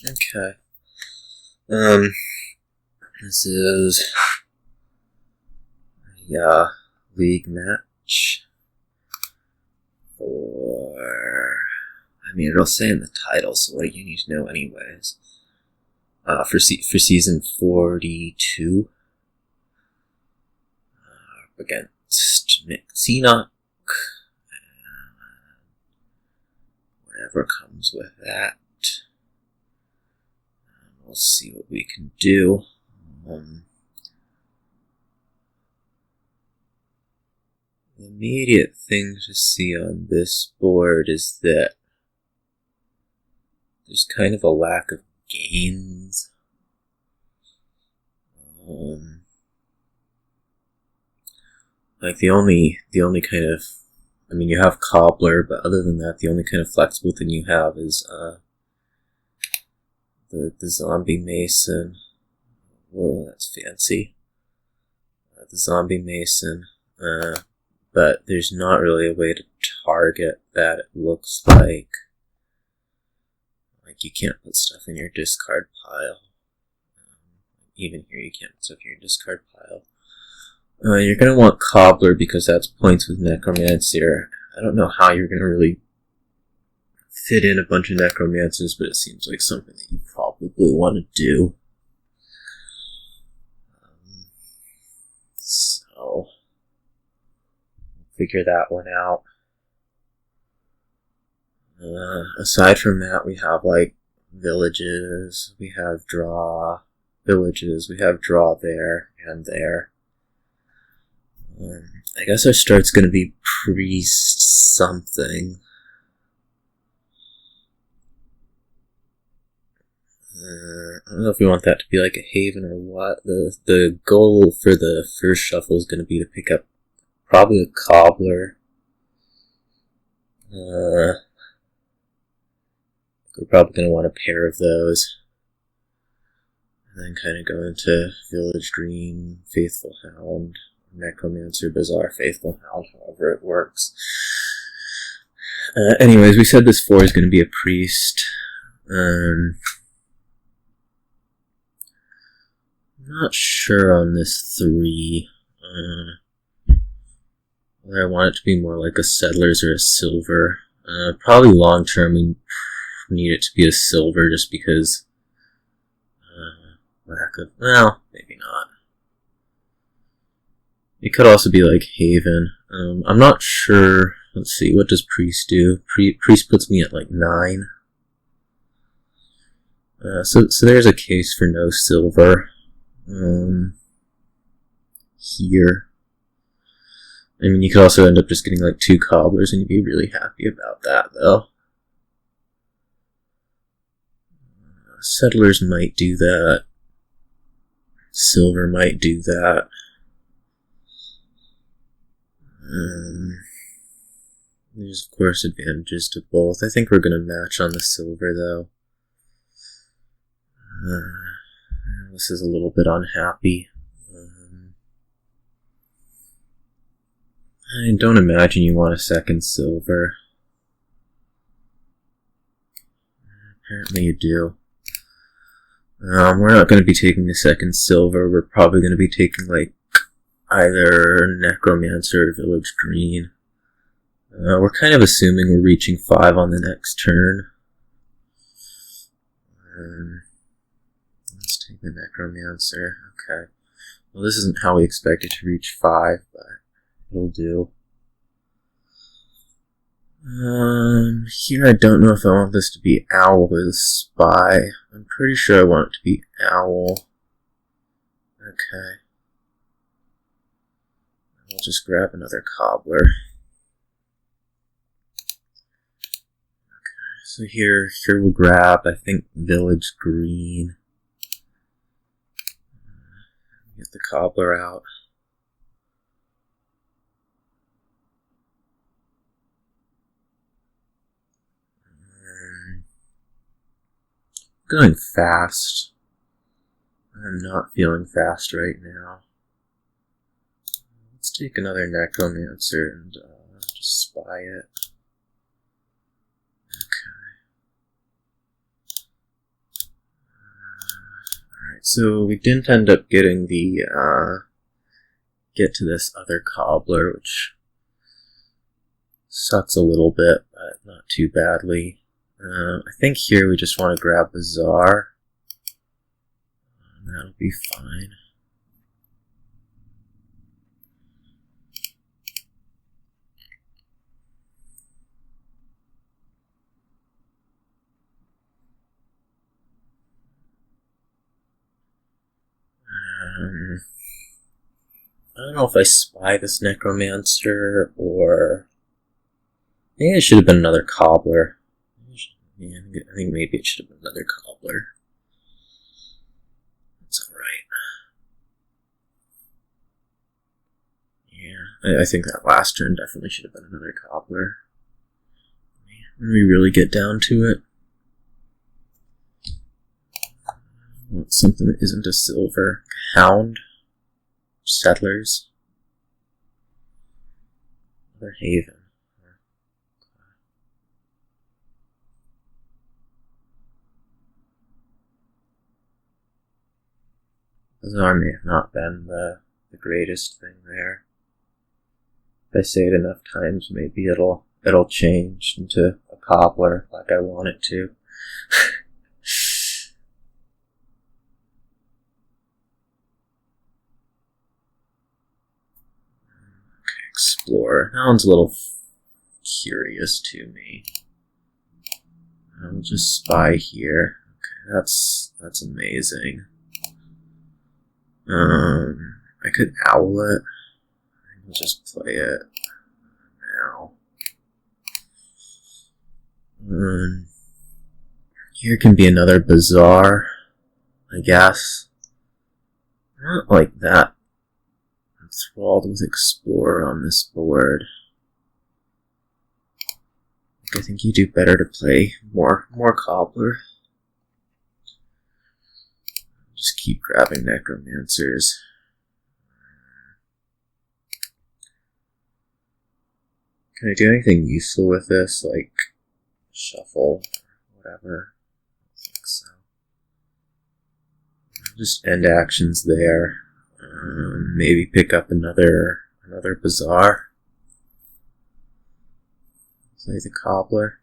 Okay. This is a league match for, I mean, it'll say in the title, so what do you need to know anyways? For season 42, against Mic Qsenoch, whatever comes with that. We'll see what we can do. The immediate thing to see on this board is that there's kind of a lack of gains. Like the only kind of, I mean, you have Cobbler, but other than that, the only kind of flexible thing you have is the zombie mason. Whoa, that's fancy. The zombie mason, but there's not really a way to target that. It looks like you can't put stuff in your discard pile. Even here, you can't put stuff in your discard pile. You're going to want Cobbler because that's points with Necromancer. I don't know how you're going to really fit in a bunch of Necromancers, but it seems like something that you probably want to do. So, figure that one out. Aside from that, we have like villages, we have draw villages, we have draw there and there. I guess our start's going to be priest something. I don't know if we want that to be like a haven or what. The goal for the first shuffle is going to be to pick up probably a Cobbler. We're probably going to want a pair of those. And then kind of go into Village Green, Faithful Hound, Necromancer, Bazaar, Faithful Hound, however it works. Anyways, we said this 4 is going to be a priest. I'm not sure on this 3. Whether I want it to be more like a Settlers or a Silver. Probably long term we need it to be a Silver just because lack of, well, maybe not. It could also be like Haven. I'm not sure. Let's see, what does Priest do? Priest puts me at like 9. So there's a case for no Silver. Here. I mean, you could also end up just getting like 2 Cobblers and you'd be really happy about that, though. Settlers might do that. Silver might do that. There's, of course, advantages to both. I think we're going to match on the Silver, though. This is a little bit unhappy. I don't imagine you want a second Silver. Apparently you do. We're not going to be taking a second Silver. We're probably going to be taking, like, either Necromancer or Village Green. We're kind of assuming we're reaching 5 on the next turn. Let's take the Necromancer. Okay. Well, this isn't how we expected to reach 5, but it'll do. Here I don't know if I want this to be Owl or the Spy. I'm pretty sure I want it to be Owl. Okay. I'll just grab another Cobbler. Okay, so here we'll grab, I think, Village Green. Get the Cobbler out. Going fast. I'm not feeling fast right now. Let's take another Necromancer and just spy it. Okay. So we didn't end up getting the, get to this other cobbler, which sucks a little bit, but not too badly. I think here we just want to grab Bazaar. That'll be fine. I don't know if I spy this necromancer or maybe it should have been another cobbler. Yeah, I think maybe it should have been another cobbler. That's alright. Yeah, I think that last turn definitely should have been another cobbler. When we really get down to it. I want something that isn't a silver. Hound. Settlers. Another haven. Bazaar may have not been the greatest thing there. If I say it enough times, maybe it'll change into a cobbler like I want it to. Okay, Explorer. That one's a little curious to me. I'll just spy here. Okay, that's amazing. I could owl it. I'll just play it now. Here can be another Bazaar, I guess. Not like that. I'm enthralled with Explorer on this board. I think you do better to play more Cobbler. Just keep grabbing necromancers. Can I do anything useful with this, like shuffle or whatever? I don't think so. Just end actions there. Maybe pick up another Bazaar. Play the Cobbler.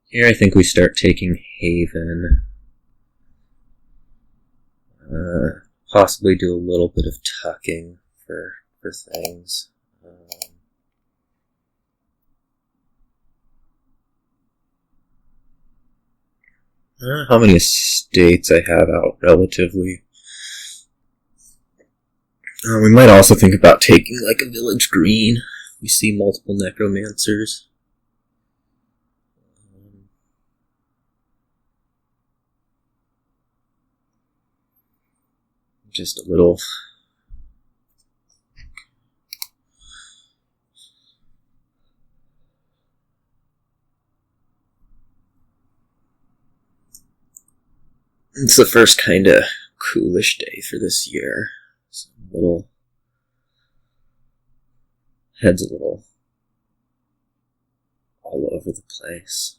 Here I think we start taking Haven. Possibly do a little bit of tucking for things. I don't know how many estates I have out relatively. We might also think about taking like a village green. We see multiple necromancers. Just a little. It's the first kind of coolish day for this year. So a little. Head's a little all over the place.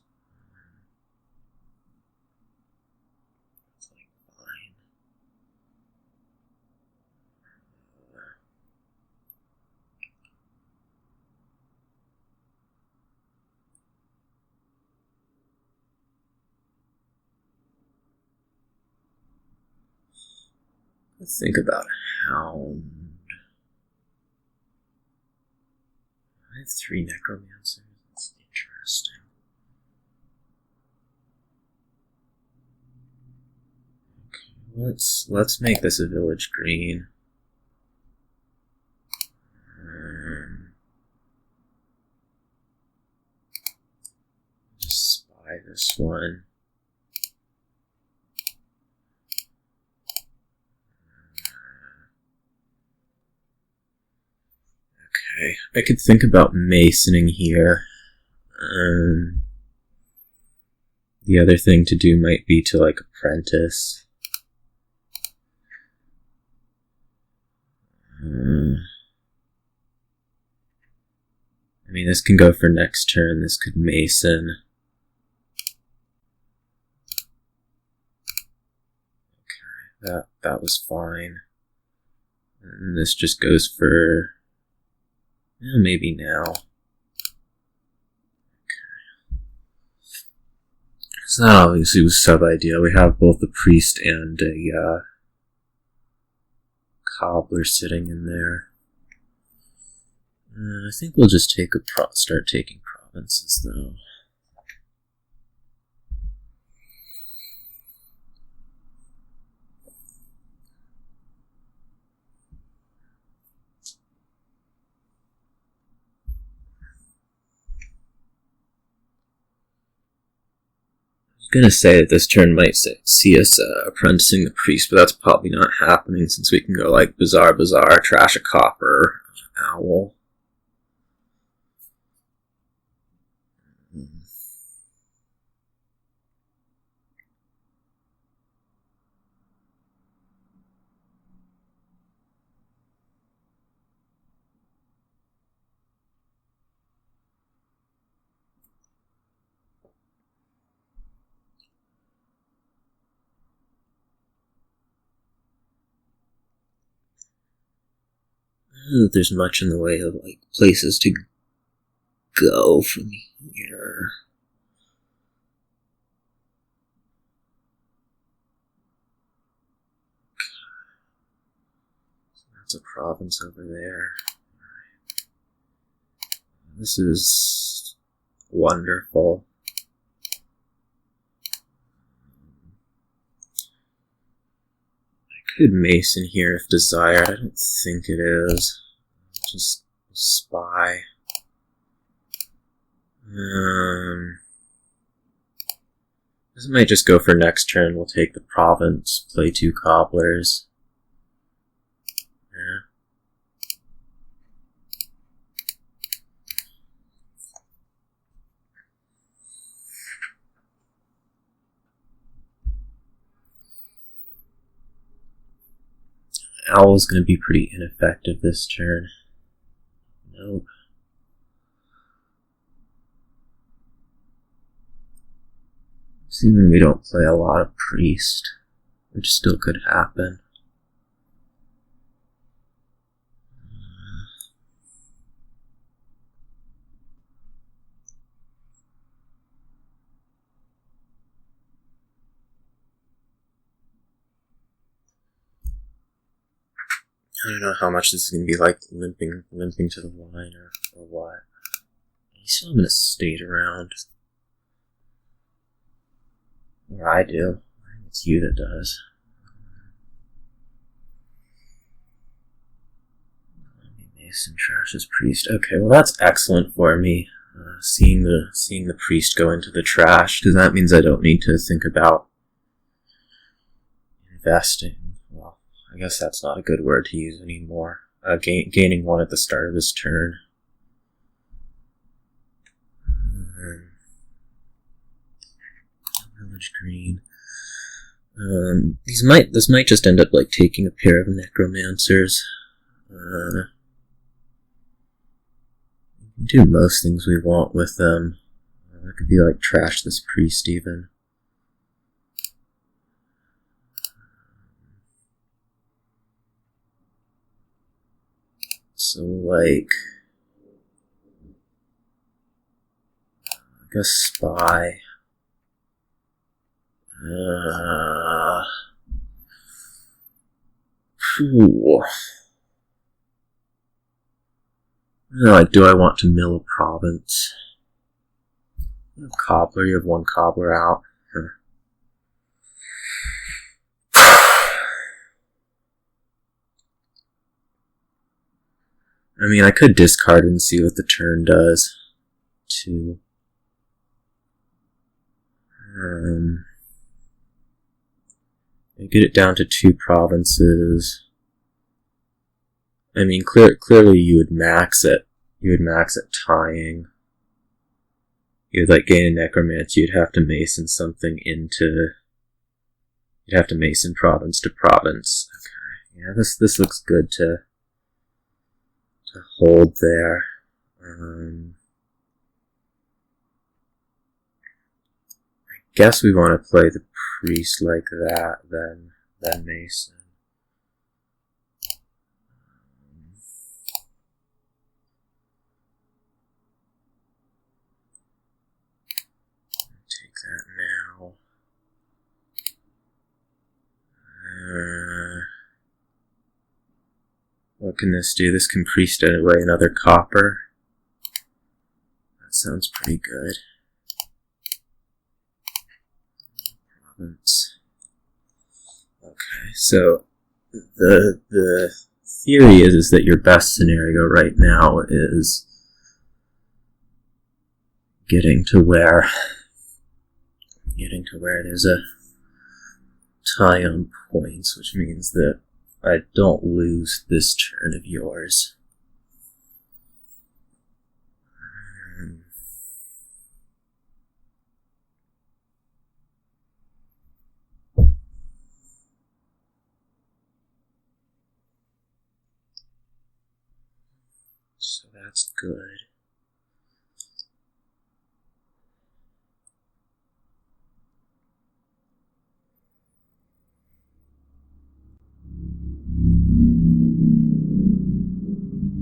Let's think about Hound. I have 3 necromancers. That's interesting. Okay, let's make this a village green. Just spy this one. Okay, I could think about masoning here. The other thing to do might be to like apprentice. I mean, mean, this can go for next turn. This could Mason. Okay, that was fine. And this just goes for maybe now. Okay. So that obviously was sub-ideal. We have both the priest and a cobbler sitting in there. I think we'll just take start taking provinces though. I was going to say that this turn might see us apprenticing the priest, but that's probably not happening since we can go like Bazaar, trash a copper, owl. There's much in the way of like places to go from here. So that's a province over there. This is wonderful. I could Mason here if desired. I don't think it is. Just spy. This might just go for next turn. We'll take the province, play 2 cobblers. Yeah. Owl's going to be pretty ineffective this turn. Nope. Assuming we don't play a lot of priest, which still could happen. I don't know how much this is going to be like limping to the line or what. You still have a Steed around. Or I do. I think it's you that does. Mason trashes priest. Okay, well that's excellent for me. Seeing the priest go into the trash, because that means I don't need to think about investing. Well, I guess that's not a good word to use anymore. Gaining 1 at the start of this turn. Village green. This might just end up like taking a pair of necromancers. We can do most things we want with them. That could be like trash this priest even. So like, I guess spy. Like, do I want to mill a province? Cobbler, you have 1 cobbler out. I mean, I could discard and see what the turn does, too. Get it down to 2 provinces. I mean, clearly you would max it. You would max it tying. You would like gain a necromancy. You'd have to Mason something into. You'd have to Mason province to province. Okay, yeah, this looks good to hold there. guess we want to play the priest like that, then Mason. Take that now. What can this do? This can priest away another copper. That sounds pretty good. Province. Okay, so the theory is that your best scenario right now is getting to where there's a tie on points, which means that I don't lose this turn of yours. So that's good.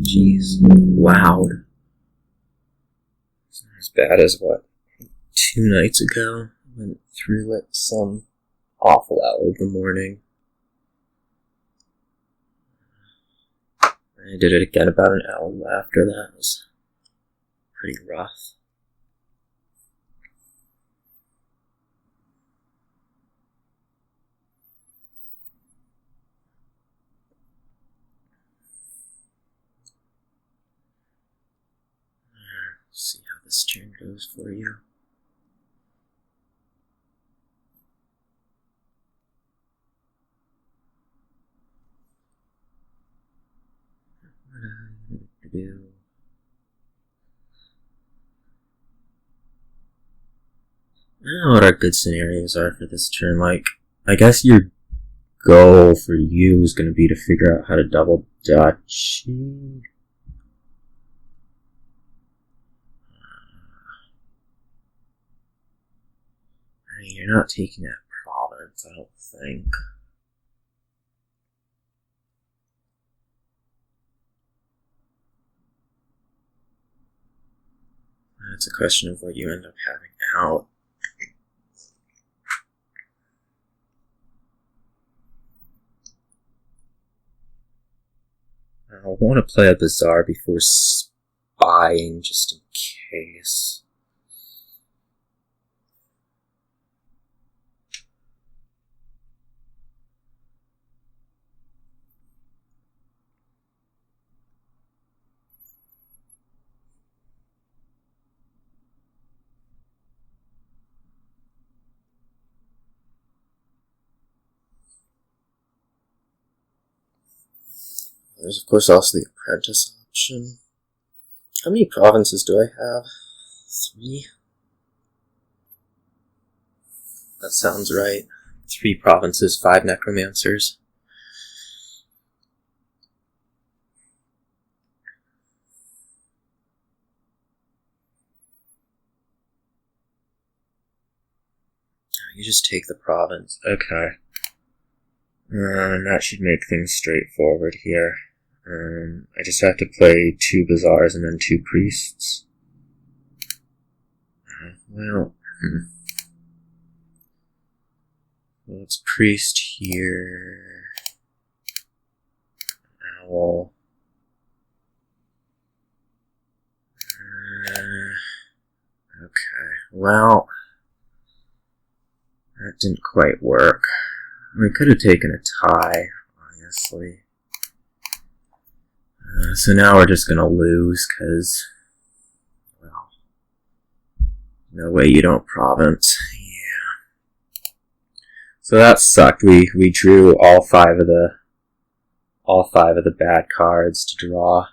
Jeez, loud. It's not as bad as what, 2 nights ago? Went through it some awful hour of the morning. I did it again about an hour after that. It was pretty rough. See how this turn goes for you. What do? I don't know what our good scenarios are for this turn. Like, I guess your goal for you is going to be to figure out how to double duchy. You're not taking that province, I don't think. It's a question of what you end up having out. I want to play a bazaar before spying, just in case. There's of course also the apprentice option. How many provinces do I have? 3? That sounds right. 3 provinces, 5 necromancers. You just take the province. Okay. And that should make things straightforward here. I just have to play 2 bazaars and then 2 priests. Well, let's priest here. Owl. Okay, well, that didn't quite work. We could have taken a tie, honestly. So now we're just gonna lose, because, well, no way you don't province. Yeah. So that sucked. We drew all 5 of the bad cards to draw.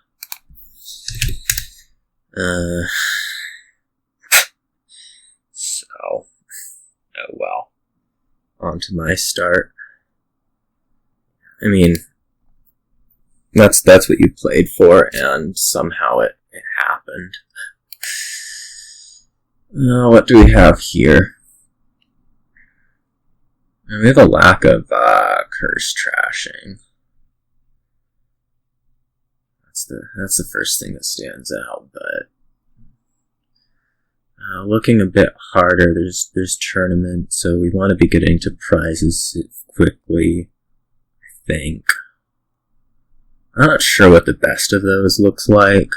So, oh well. On to my start. I mean, that's what you played for, and somehow it happened. What do we have here? And we have a lack of curse trashing. That's the first thing that stands out, but looking a bit harder, there's tournament, so we want to be getting to prizes quickly, I think. I'm not sure what the best of those looks like.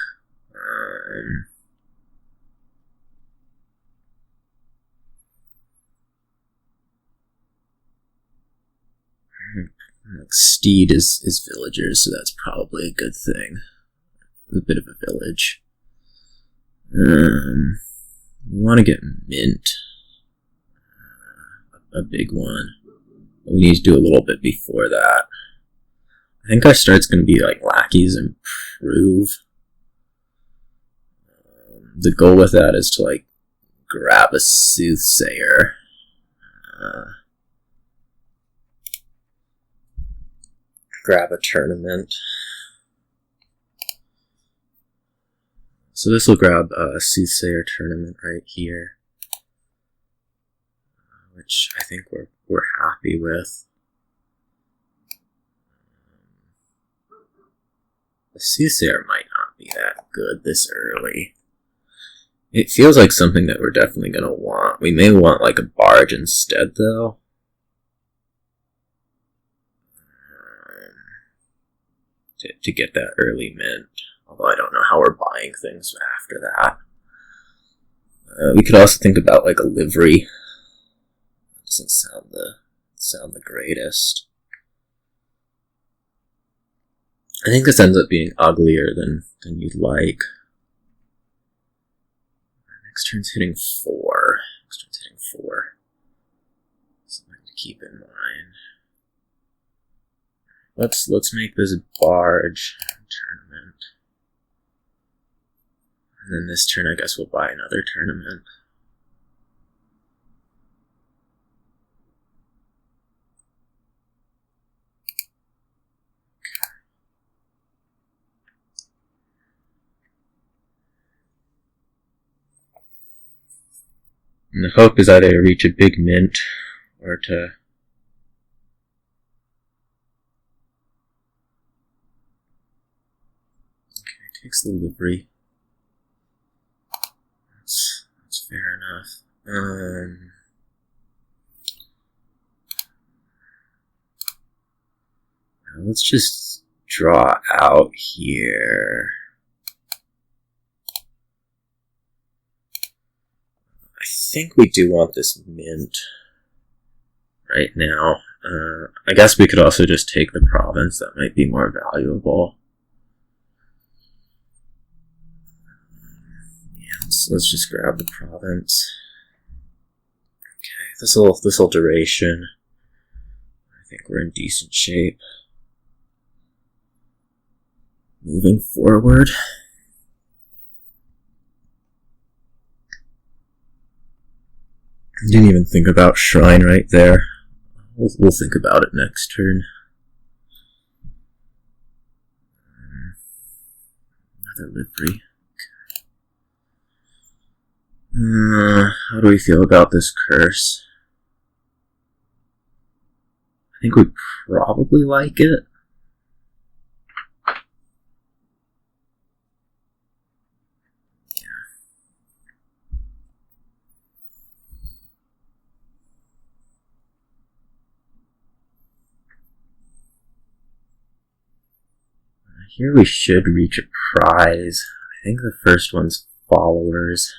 Like Steed is villagers, so that's probably a good thing. A bit of a village. We want to get mint. A big one. We need to do a little bit before that. I think our start's going to be like lackeys improve. The goal with that is to like grab a soothsayer. Grab a tournament. So this will grab a soothsayer tournament right here, which I think we're happy with. The soothsayer might not be that good this early. It feels like something that we're definitely going to want. We may want like a barge instead, though. To get that early mint. Although I don't know how we're buying things after that. We could also think about like a livery. Doesn't sound the greatest. I think this ends up being uglier than you'd like. Next turn's hitting 4. Something to keep in mind. Let's make this barge tournament. And then this turn I guess we'll buy another tournament. And the hope is either to reach a big mint or to takes the livery. That's fair enough. Let's just draw out here. I think we do want this mint right now. I guess we could also just take the province. That might be more valuable. Let's just grab the province. Okay, this'll duration. I think we're in decent shape. Moving forward. Didn't even think about shrine right there. We'll think about it next turn. Another livery. How do we feel about this curse? I think we probably like it. Here we should reach a prize. I think the first one's followers.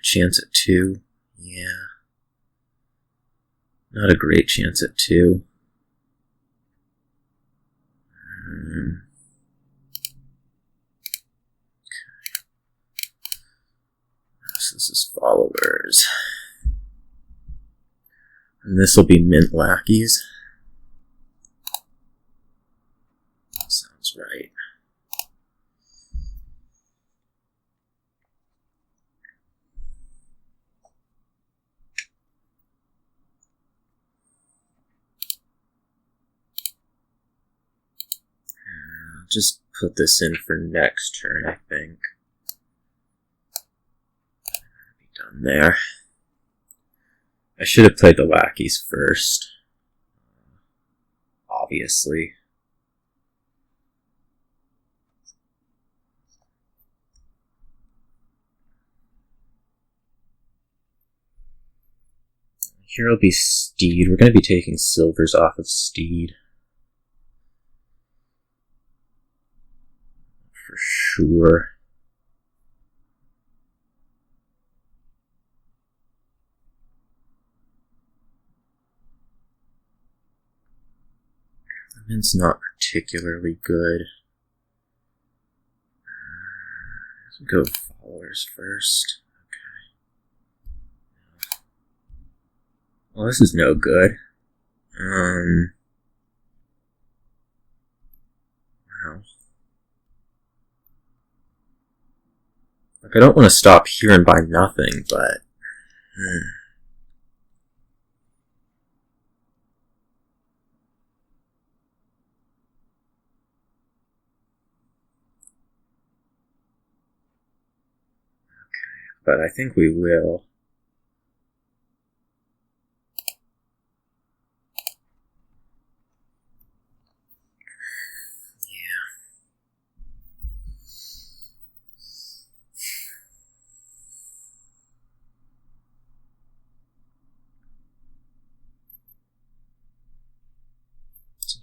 Chance at 2. Yeah. Not a great chance at 2. Okay. So this is followers. And this will be mint lackeys. Sounds right. just put this in for next turn, I think. Be done there. I should have played the lackeys first. Obviously. Here will be Steed. We're going to be taking silvers off of Steed. For sure. The mint's not particularly good. Let's go followers first. Well, this is no good. Wow. Like, I don't want to stop here and buy nothing, but... Okay, but I think we will.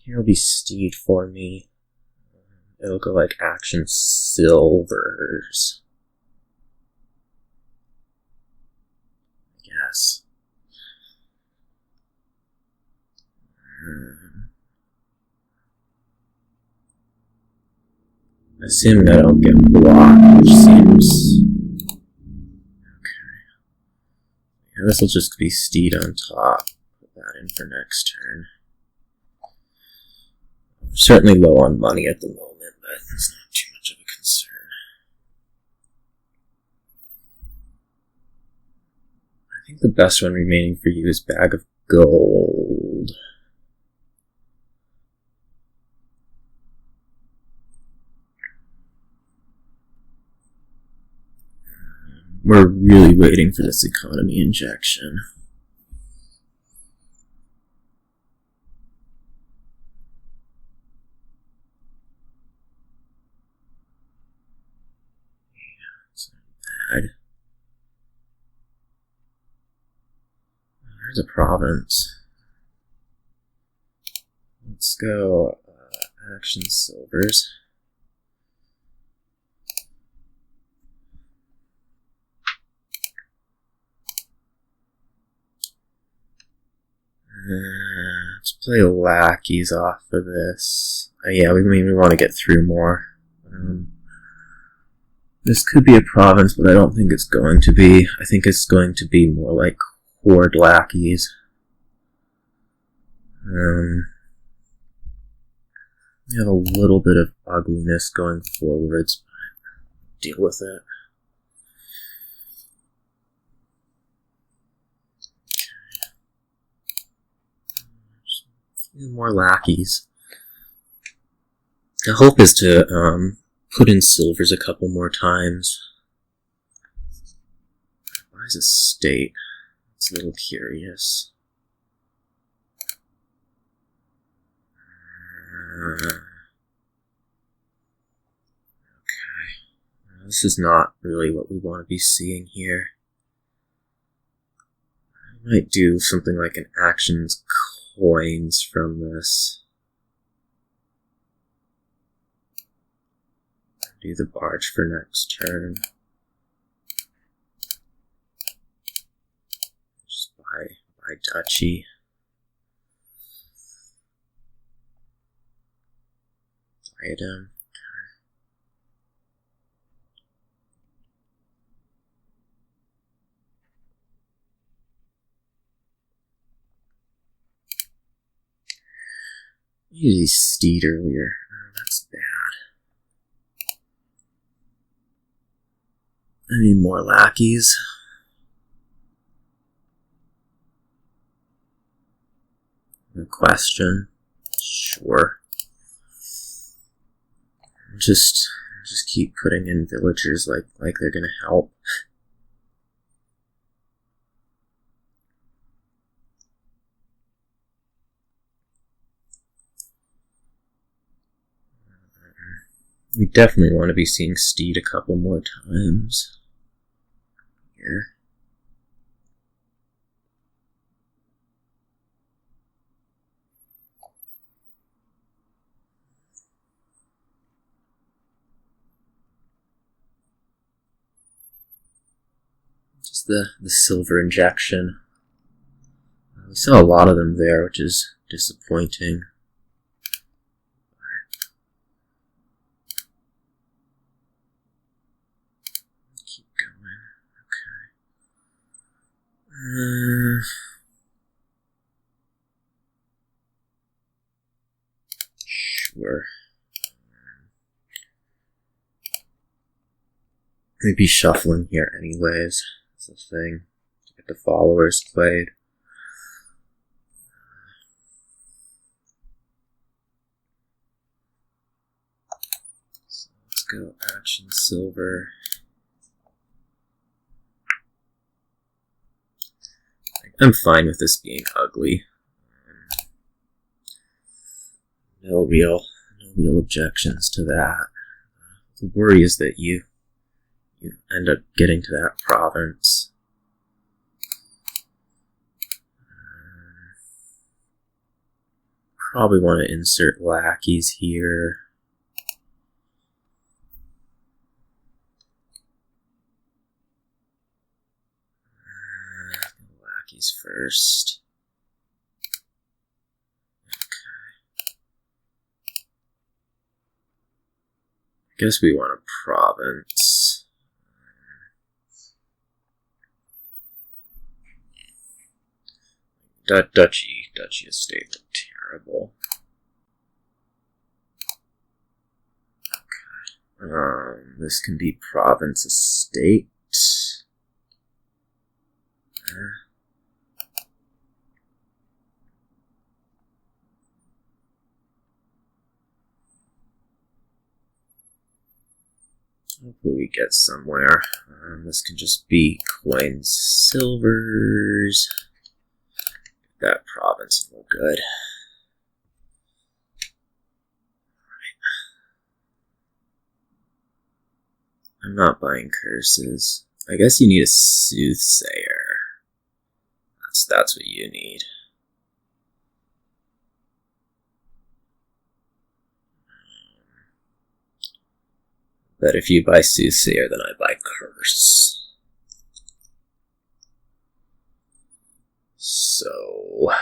Here'll be Steed for me. It'll go like action silvers. I guess. Assuming I don't get blocked, which seems... Okay. Yeah, this will just be Steed on top. Put that in for next turn. I'm certainly low on money at the moment, but it's not too much of a concern. I think the best one remaining for you is Bag of Gold. We're really waiting for this economy injection. There's a province. Let's go action silvers. Let's play lackeys off of this. Yeah, we want to get through more. This could be a province, but I don't think it's going to be. I think it's going to be more like horde lackeys. We have a little bit of ugliness going forwards, but deal with it. A few more lackeys. The hope is to put in silvers a couple more times. Why is a state? It's a little curious. Okay. This is not really what we want to be seeing here. I might do something like an actions coins from this. Do the barge for next turn. Just buy duchy. Item. Use Steed earlier. Oh, that's bad. I need more lackeys. No question. Sure. Just keep putting in villagers like they're gonna help. We definitely want to be seeing Steed a couple more times here. Just the silver injection. We saw a lot of them there, which is disappointing. Keep going. Okay. Sure. Maybe shuffling here anyways. That's the thing. To get the followers played. So let's go action silver. I'm fine with this being ugly. No real objections to that. The worry is that you end up getting to that province. Probably want to insert lackeys here. Lackeys first. I guess we want a province. Duchy estate look terrible. Okay. This can be province estate. Hopefully we get somewhere. This can just be coins, silvers. That province and we're good. Right. I'm not buying curses. I guess you need a soothsayer. That's what you need. But if you buy soothsayer, then I buy curse. So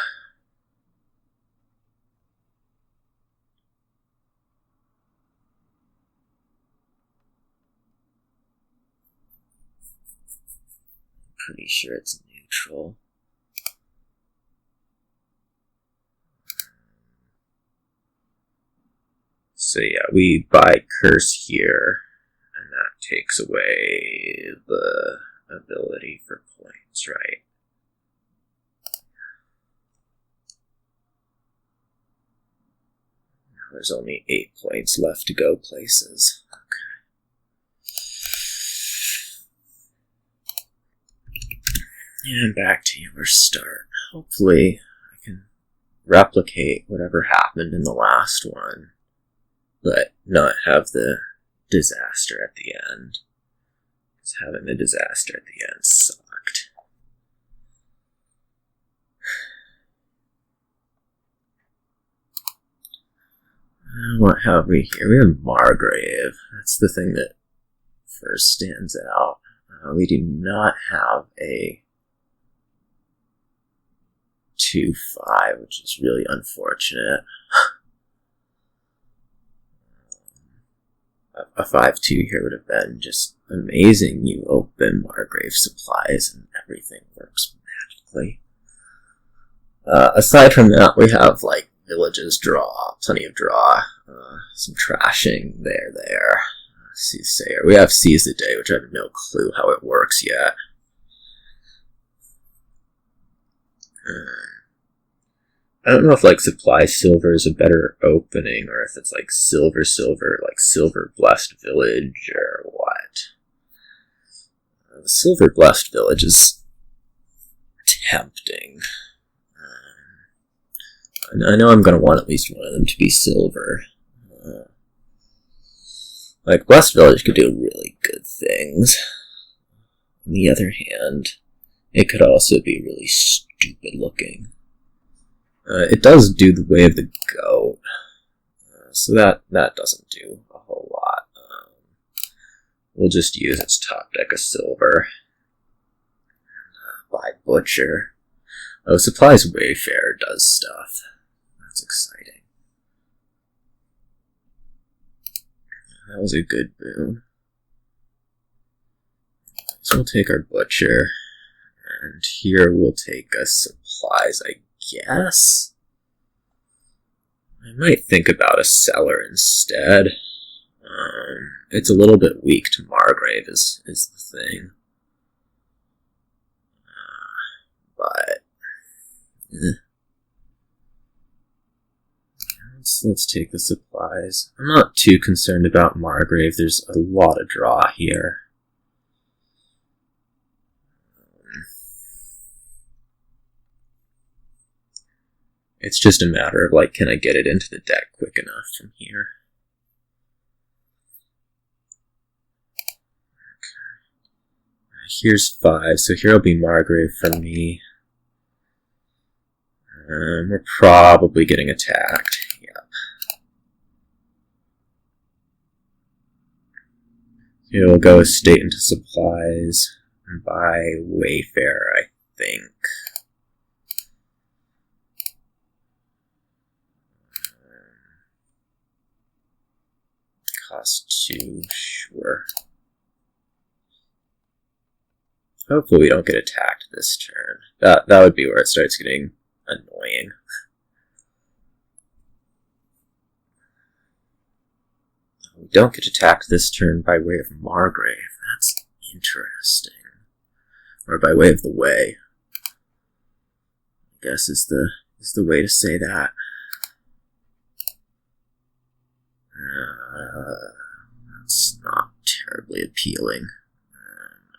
pretty sure it's neutral. So yeah, we buy curse here, and that takes away the ability for points, right? Now there's only 8 points left to go places. And back to your start. Hopefully I can replicate whatever happened in the last one, but not have the disaster at the end. Because having the disaster at the end sucked. What have we here? We have Margrave. That's the thing that first stands out. We do not have a 2-5, which is really unfortunate. A 5-2 here would have been just amazing. You open Margrave supplies and everything works magically. Aside from that, we have like villages draw, plenty of draw, some trashing there. Soothsayer. We have Seize the Day, which I have no clue how it works yet. I don't know if like supply silver is a better opening, or if it's like silver, like silver blessed village, or what. The silver blessed village is tempting. I know I'm going to want at least one of them to be silver. Like, blessed village could do really good things. On the other hand, it could also be really stupid looking. It does do the way of the goat, so that doesn't do a whole lot. We'll just use its top deck of silver. Buy Butcher. Oh, Supplies Wayfarer does stuff. That's exciting. That was a good boon. So we'll take our Butcher, and here we'll take a Supplies, I guess. I might think about a Cellar instead. It's a little bit weak to Margrave is the thing. But let's take the Supplies. I'm not too concerned about Margrave. There's a lot of draw here. It's just a matter of, like, can I get it into the deck quick enough from here? Okay. Here's 5, so here'll be Margrave from me. We're probably getting attacked. Yep. Here we'll go estate into Supplies and buy Wayfarer, I think. Cost 2, sure. Hopefully we don't get attacked this turn. That would be where it starts getting annoying. We don't get attacked this turn by way of Margrave. That's interesting. Or by way of the Way. I guess is the way to say that. That's not terribly appealing.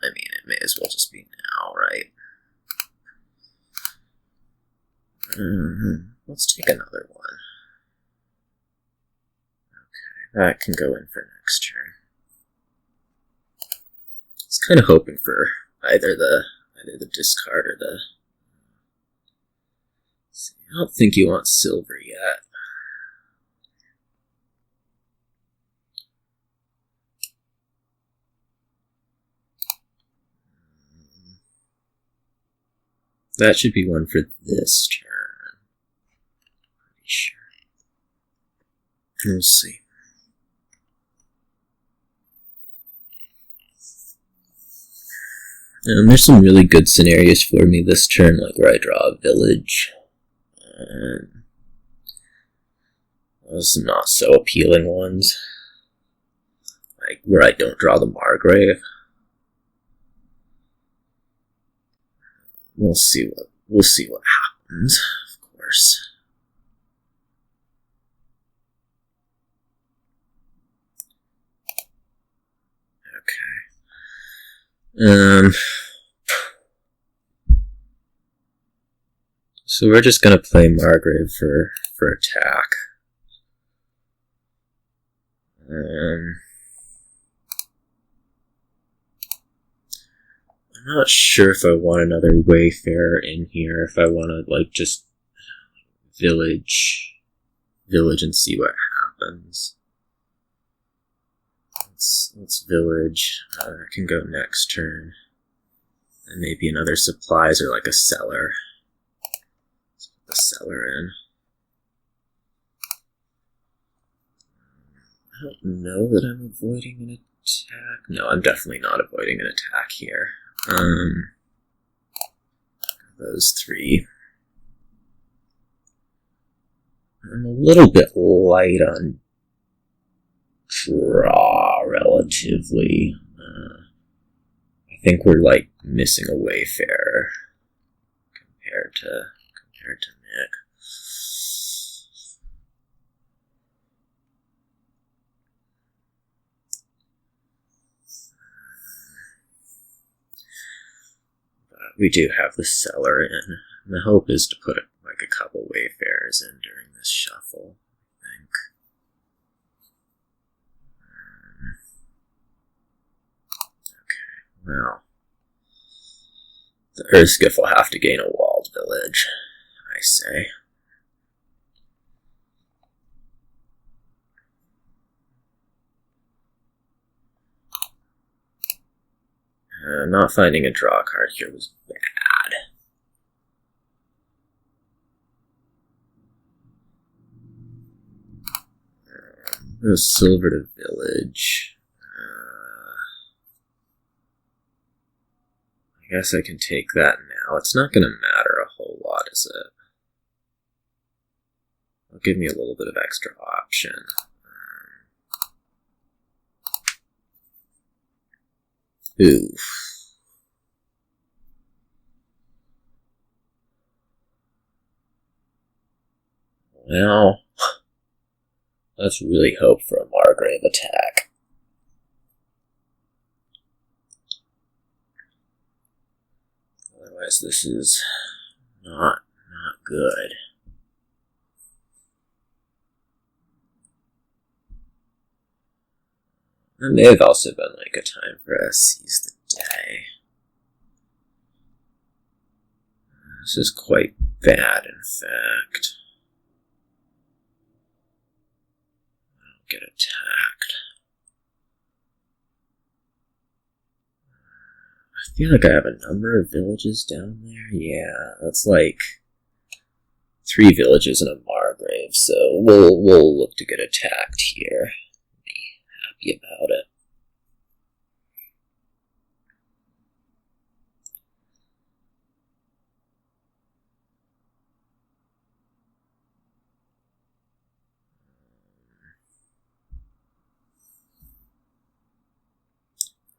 I mean, it may as well just be now, right? Let's take another one. Okay, that can go in for next turn. I was kind of hoping for either the discard or the... See, I don't think you want silver yet. That should be one for this turn. Pretty sure. We'll see. There's some really good scenarios for me this turn, like where I draw a village. Those not so appealing ones. Like where I don't draw the Margrave. We'll see what happens, of course. Okay. So we're just gonna play Margrave for attack. I'm not sure if I want another Wayfarer in here, if I want to, like, just village and see what happens. Let's village. I can go next turn. And maybe another Supplies or, like, a Cellar. Let's put the Cellar in. I don't know that I'm avoiding an attack. No, I'm definitely not avoiding an attack here. Those 3. I'm a little bit light on draw, relatively. I think we're, like, missing a Wayfarer compared to Nick. We do have the cellar in, and the hope is to put like a couple wayfarers in during this shuffle, I think. Okay, well, the Earthskiff will have to gain a walled village, I say. Not finding a draw card here was bad. Go silver to village. I guess I can take that now. It's not going to matter a whole lot, is it? It'll give me a little bit of extra option. Oof. Well, let's really hope for a Margrave attack. Otherwise, this is not good. There may have also been like a time for us seize the day. This is quite bad, in fact. I don't get attacked. I feel like I have a number of villages down there. Yeah, that's like 3 villages and a Margrave, so we'll look to get attacked here. About it.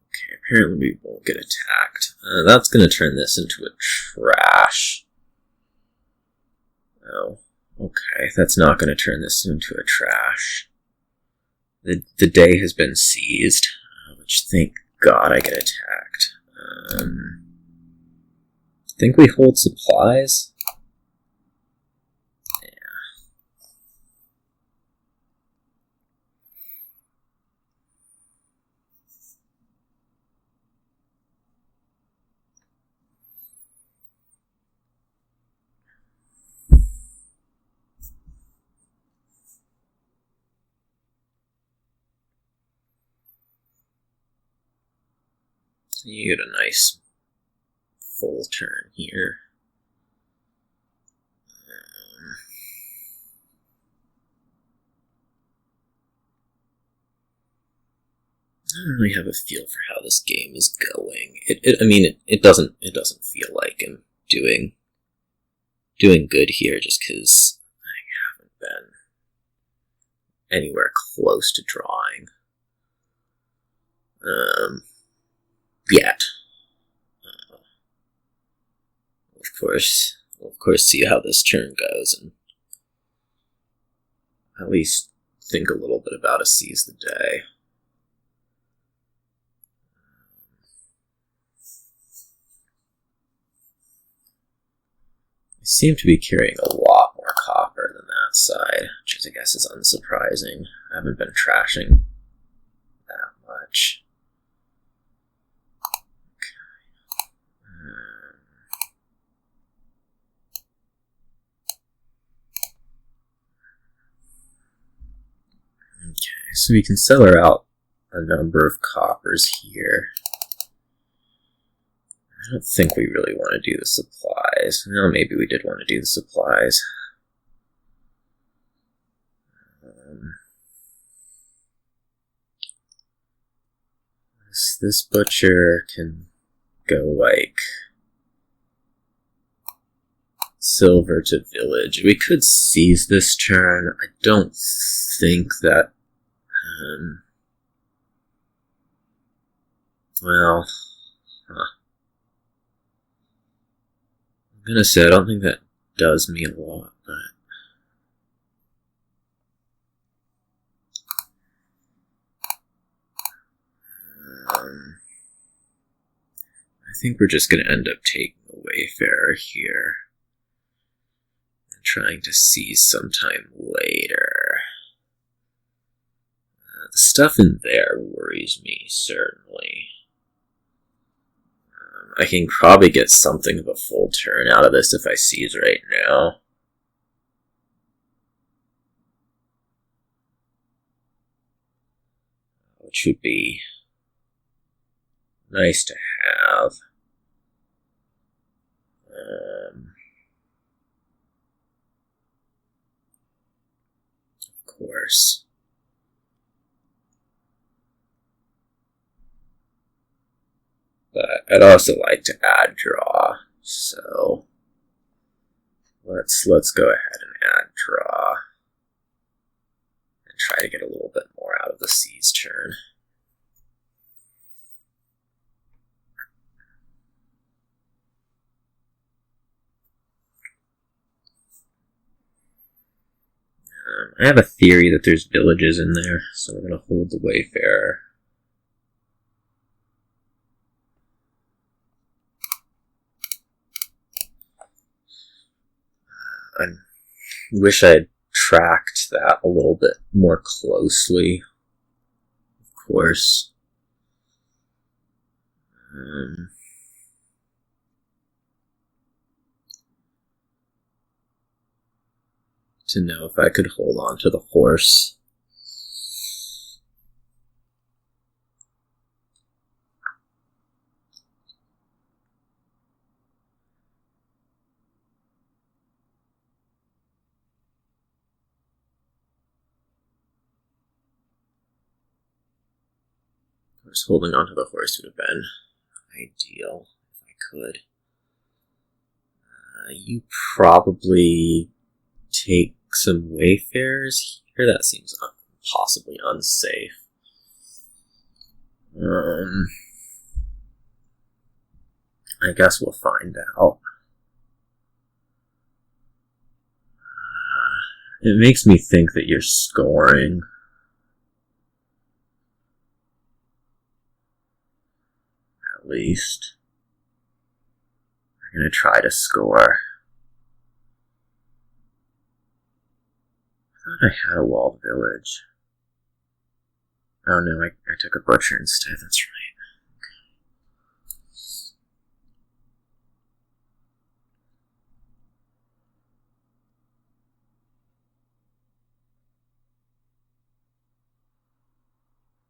Okay, apparently we won't get attacked. That's going to turn this into a trash. Oh, okay, that's not going to turn this into a trash. The day has been seized, which thank God I get attacked. I think we hold supplies. Yeah. You get a nice full turn here. I don't really have a feel for how this game is going. It doesn't feel like I'm doing good here, just because I haven't been anywhere close to drawing. Yet. We'll of course see how this turn goes, and at least think a little bit about a seize the day. I seem to be carrying a lot more copper than that side, which I guess is unsurprising. I haven't been trashing that much. Okay, so we can sell her out a number of coppers here. I don't think we really want to do the supplies. No, maybe we did want to do the supplies. This butcher can go like silver to village. We could seize this turn. I don't think that well, I'm gonna say I don't think that does me a lot, but I think we're just going to end up taking a Wayfarer here and trying to seize sometime later. The stuff in there worries me, certainly. I can probably get something of a full turn out of this if I seize right now. Which would be nice to have. Of course. But I'd also like to add draw, so let's go ahead and add draw and try to get a little bit more out of the seize turn. I have a theory that there's villages in there, so we're going to hold the Wayfarer. I wish I had tracked that a little bit more closely, of course. To know if I could hold on to the horse. Of course, holding on to the horse would have been ideal if I could. You probably take some Wayfarers here. That seems possibly unsafe. I guess we'll find out. It makes me think that you're scoring. At least. We're going to try to score. I thought I had a walled village. Oh no, I took a butcher instead, that's right.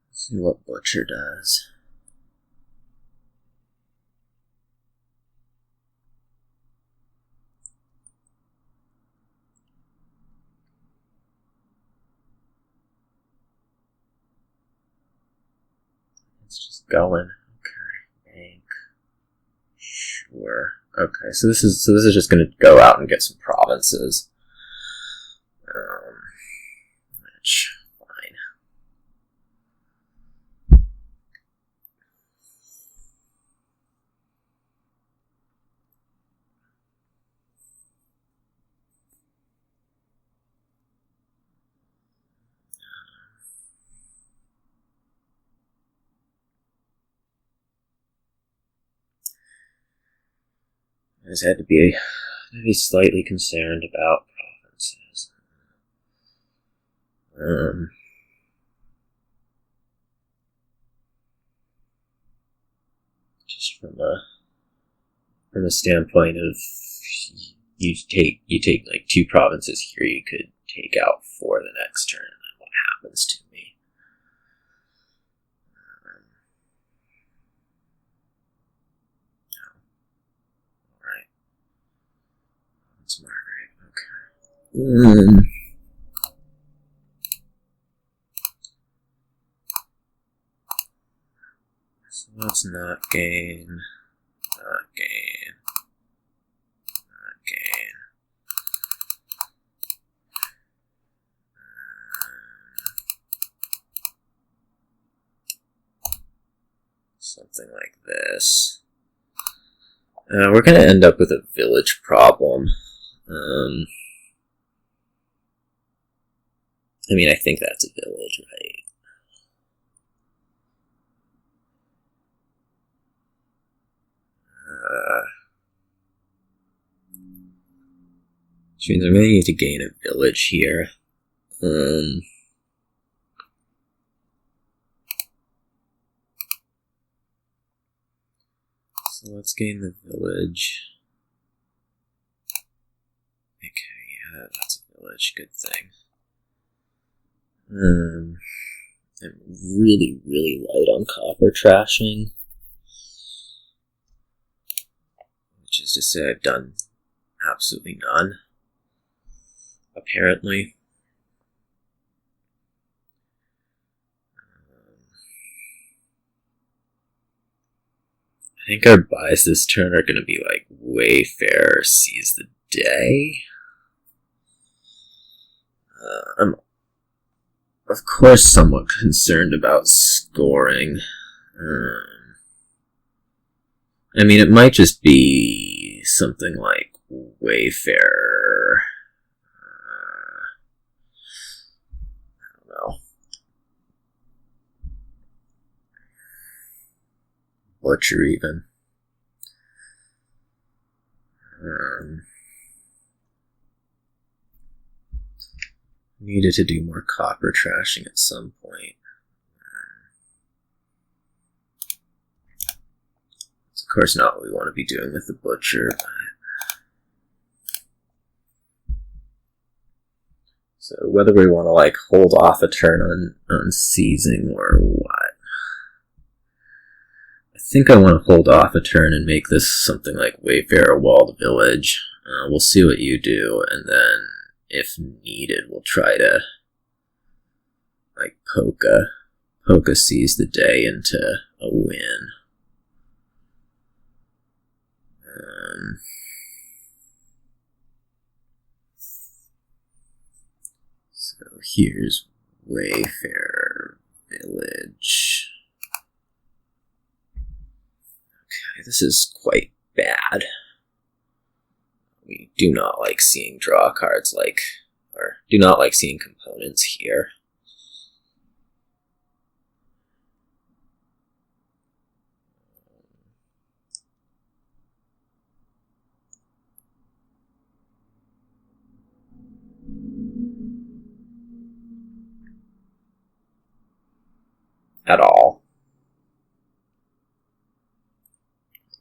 Let's see what butcher does. It's just going. Okay, bank. Sure. Okay, so this is just going to go out and get some provinces. Which fine. I just had to be slightly concerned about provinces. Just from a standpoint of you take like 2 provinces here, you could take out 4 the next turn, and then what happens to me? Alright. That's Margaret, okay. So let's not gain, not gain, not gain. Something like this. We're going to end up with a village problem. I mean, I think that's a village, right? Which means I'm going to need to gain a village here. So let's gain the village. Okay, yeah, that's a village. Good thing. I'm really, really light on copper trashing. Which is to say I've done absolutely none. Apparently. I think our buys this turn are going to be like Wayfarer Seize the Day. I'm, of course, somewhat concerned about scoring. I mean, it might just be something like Wayfarer. I don't know. Butcher, even. Needed to do more copper trashing at some point. It's of course not what we want to be doing with the butcher. So whether we want to like hold off a turn on seizing or what. I think I want to hold off a turn and make this something like Wayfarer Walled Village. We'll see what you do, and then if needed, we'll try to like poke a Seize the Day into a win. So here's Wayfarer Village. Okay, this is quite bad. We do not like seeing draw cards or do not like seeing components here. At all.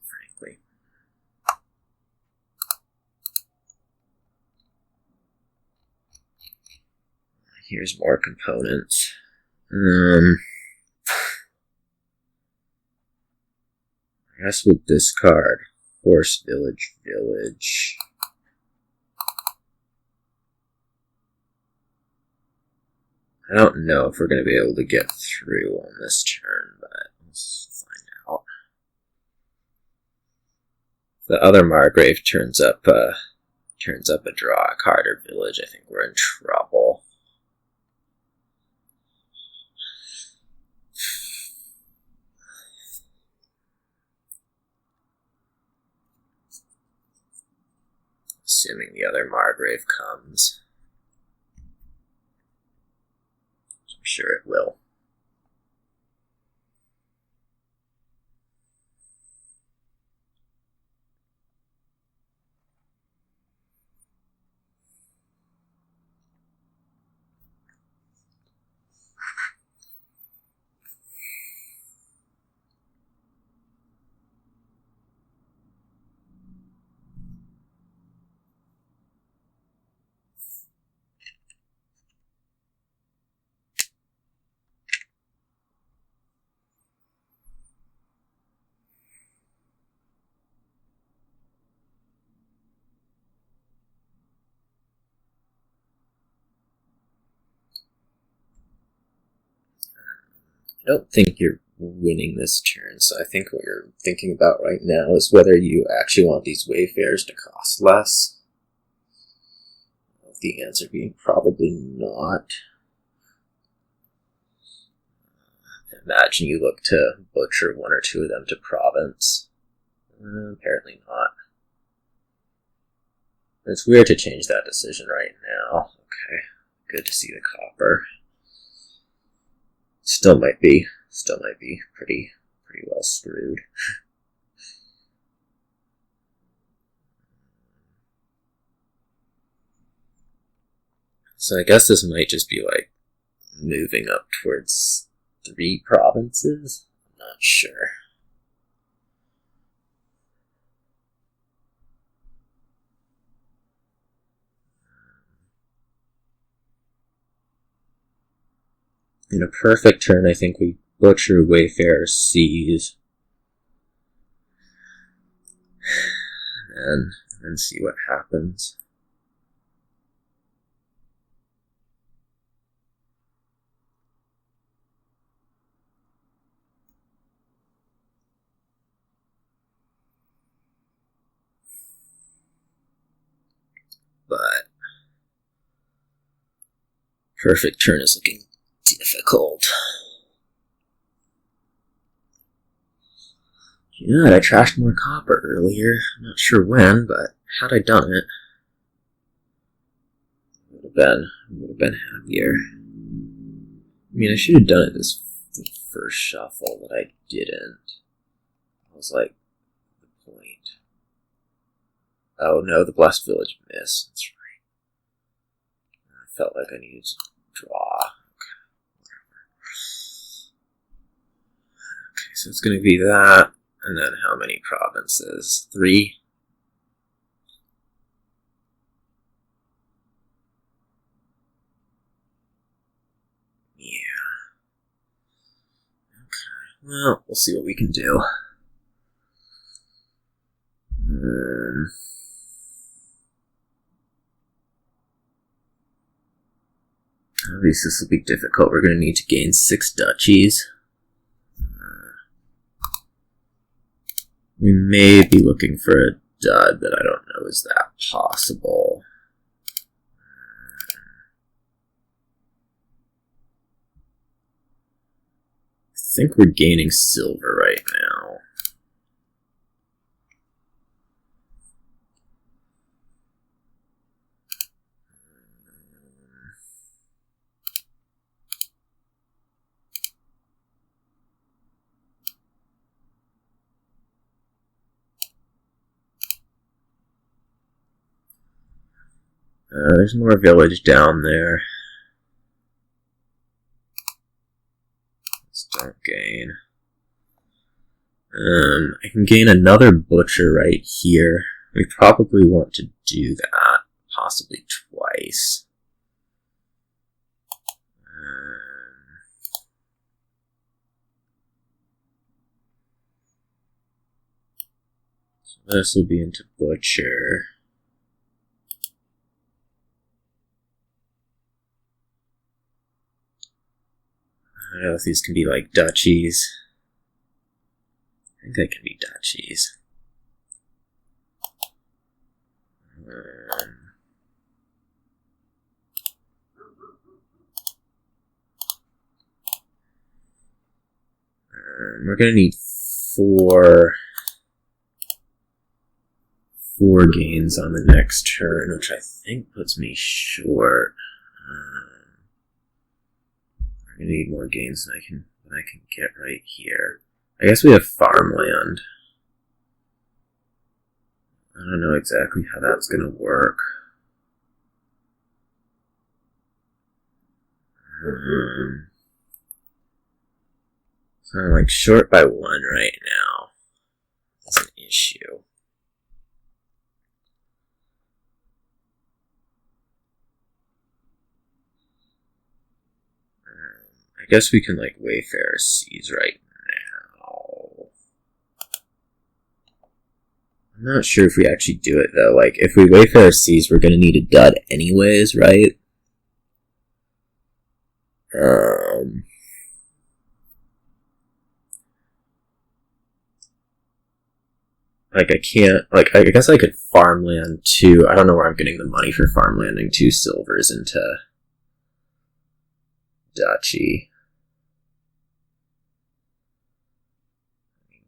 Frankly. Here's more components. I guess we'll discard Horse Village. I don't know if we're going to be able to get through on this turn, but let's find out. If the other Margrave turns up a draw card or village, I think we're in trouble. Assuming the other Margrave comes. I'm sure it will. I don't think you're winning this turn, so I think what you're thinking about right now is whether you actually want these Wayfarers to cost less. The answer being probably not. Imagine you look to butcher one or two of them to province. Apparently not. It's weird to change that decision right now. Okay, good to see the copper. Still might be pretty well screwed. So I guess this might just be like moving up towards 3 provinces. I'm not sure. In a perfect turn, I think we butcher Wayfarer Seas. And then see what happens. But perfect turn is looking difficult. You know, I trashed more copper earlier. I'm not sure when, but had I done it, would have been happier. I mean, I should have done it the first shuffle, but I didn't. I was like, the point. Oh no, the Blessed Village missed. That's right. I felt like I needed to draw. Okay, so it's going to be that. And then how many provinces? 3? Yeah. Okay. Well, we'll see what we can do. At least this will be difficult. We're going to need to gain 6 duchies. We may be looking for a dud, but I don't know is that possible. I think we're gaining silver right now. There's more village down there. Let's don't gain. I can gain another butcher right here. We probably want to do that, possibly twice. So this will be into butcher. I don't know if these can be like duchies. I think they can be duchies. We're going to need 4 gains on the next turn, which I think puts me short. I need more gains than I can get right here. I guess we have farmland. I don't know exactly how that's going to work. So I'm like short by 1 right now. That's an issue. I guess we can like Wayfarer Seas right now. I'm not sure if we actually do it though. Like if we Wayfarer Seas, we're gonna need a dud anyways, right? Like I can't, like I guess I could farmland 2. I don't know where I'm getting the money for farmlanding 2 silvers into duchy.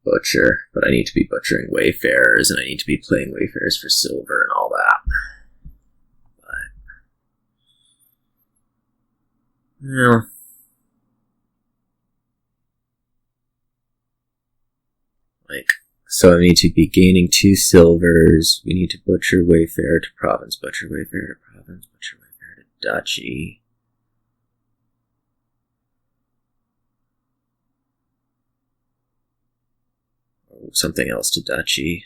Butcher, but I need to be butchering Wayfarers, and I need to be playing Wayfarers for silver and all that. But, well, like, so I need to be gaining 2 silvers. We need to butcher Wayfarer to province, butcher Wayfarer to province, butcher Wayfarer to duchy. Or something else to duchy.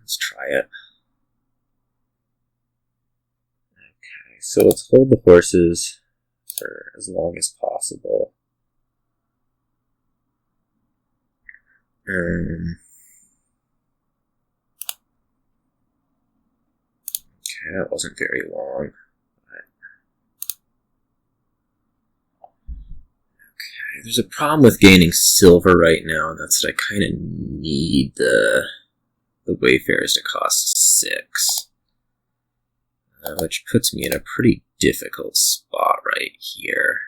Let's try it. Okay, so let's hold the horses for as long as possible. Okay, that wasn't very long. Okay, there's a problem with gaining silver right now, and that's that I kind of need the wayfarers to cost 6. Which puts me in a pretty difficult spot right here.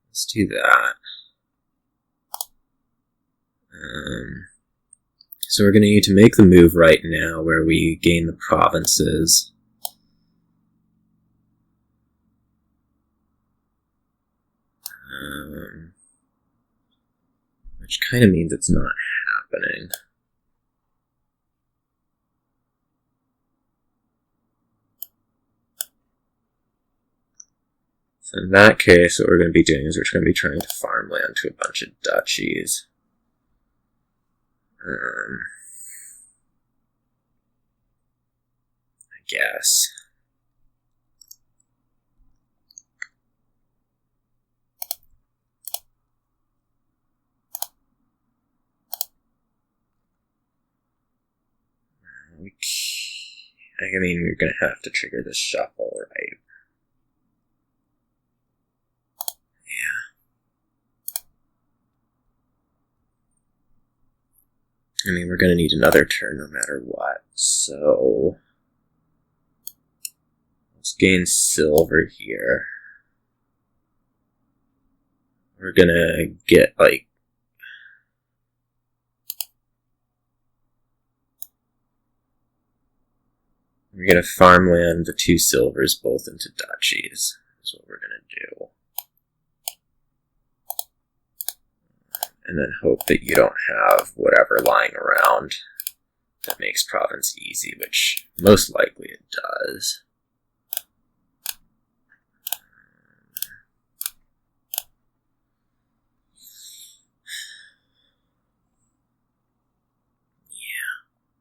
Let's do that. So we're going to need to make the move right now where we gain the provinces. Which kind of means it's not happening. So in that case, what we're going to be doing is we're going to be trying to farm land to a bunch of duchies. I guess. I mean, we're going to have to trigger this shuffle, right? I mean, we're going to need another turn no matter what, so let's gain silver here. We're going to get, like, we're going to farmland the 2 silvers both into duchies, is what we're going to do. And then hope that you don't have whatever lying around that makes province easy, which most likely it does.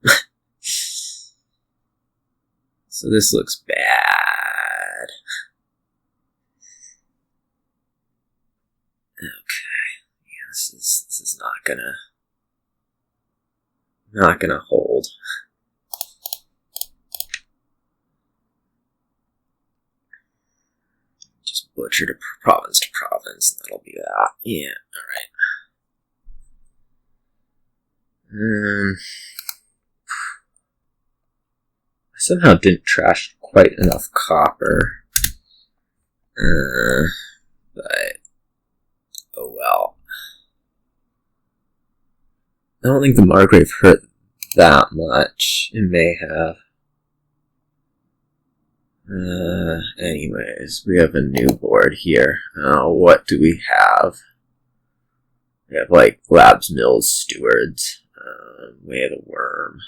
Yeah. So this looks bad. Okay. This is not gonna hold. Just butcher to province, and that'll be that. Yeah, alright. I somehow didn't trash quite enough copper. But, oh well. I don't think the Margrave hurt that much. It may have. Anyways, we have a new board here. What do we have? We have, like, Labs, Mills, Stewards, Way of the Worm.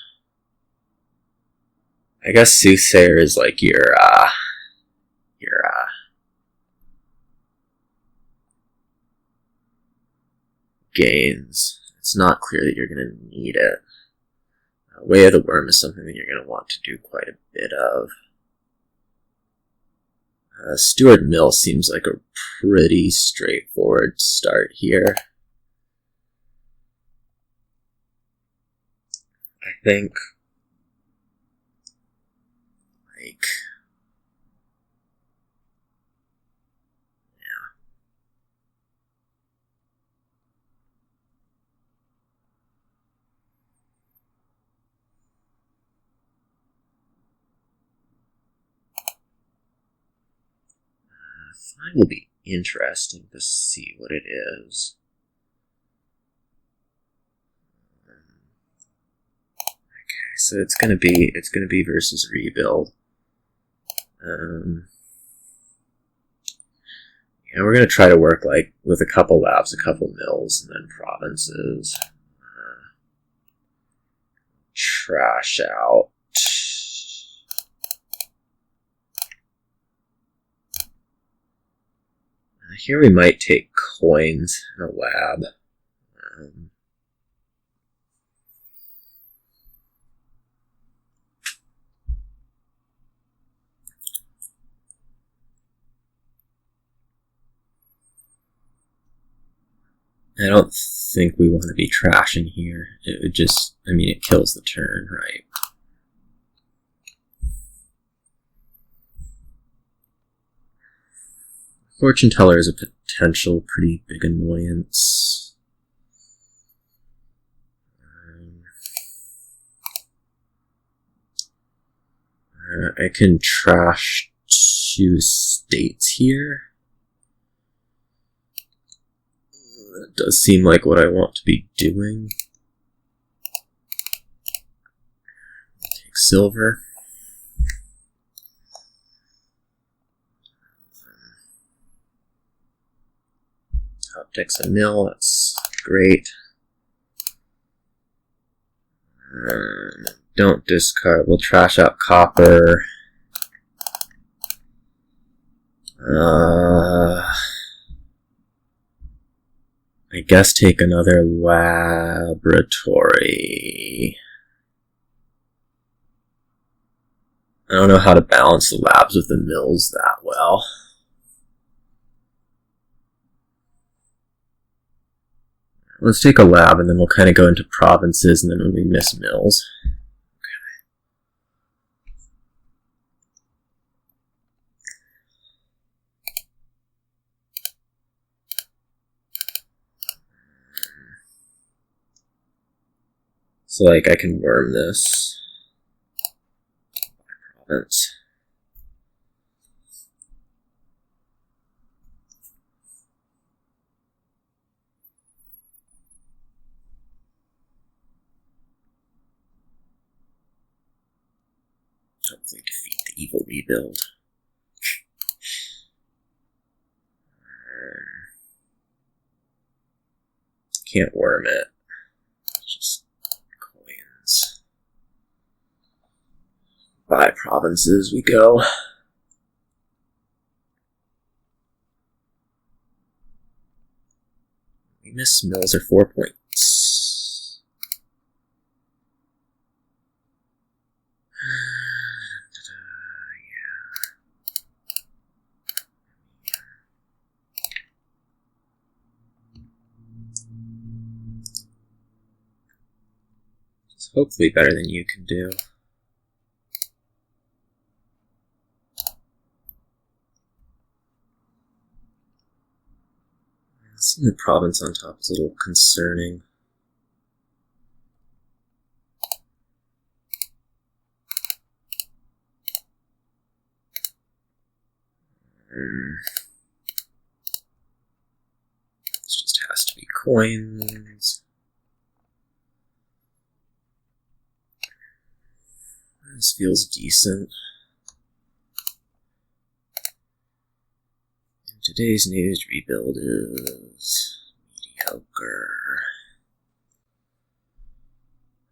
I guess Soothsayer is like your gains. It's not clear that you're going to need it. Way of the Worm is something that you're going to want to do quite a bit of. Steward Mill seems like a pretty straightforward start here. I think, like, it will be interesting to see what it is. Okay, so it's gonna be versus rebuild. Yeah, we're gonna try to work like with a couple labs, a couple mills, and then provinces. trash out. Here we might take coins in a lab. I don't think we want to be trashing here. It would just, I mean, it kills the turn, right? Fortune teller is a potential pretty big annoyance. I can trash 2 states here. That does seem like what I want to be doing. Take silver. Top deck's a mill, that's great. Don't discard, we'll trash out copper. I guess take another laboratory. I don't know how to balance the labs with the mills that well. Let's take a lab and then we'll kind of go into provinces and then when we miss mills. So, like, I can worm this. Province. Hopefully defeat the evil rebuild. Can't worm it. Just coins. By provinces we go. We miss mills are 4 points. It's hopefully better than you can do. Seeing the province on top is a little concerning. This just has to be coins. This feels decent. Today's news rebuild is mediocre.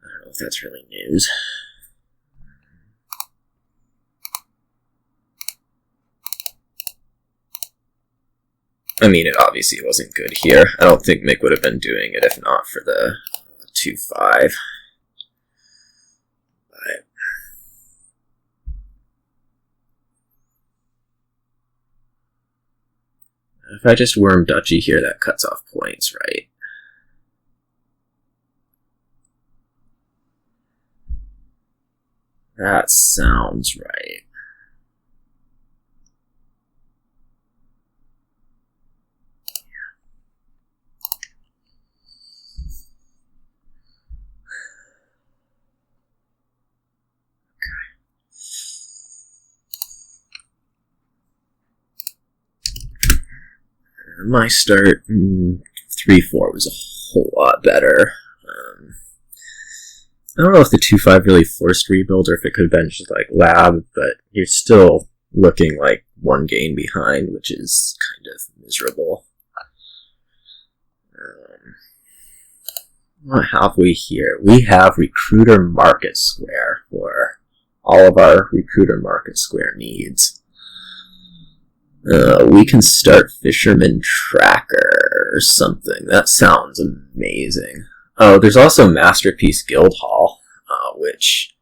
I don't know if that's really news. I mean, it obviously wasn't good here. I don't think Mick would have been doing it if not for the 2-5. But if I just worm duchy here, that cuts off points, right? That sounds right. My start, 3-4 was a whole lot better. I don't know if the 2-5 really forced rebuild or if it could have been just like lab, but you're still looking like 1 gain behind, which is kind of miserable. What have we here? We have Recruiter Market Square for all of our Recruiter Market Square needs. We can start Fisherman Tracker or something. That sounds amazing. Oh, there's also Masterpiece Guild Hall, which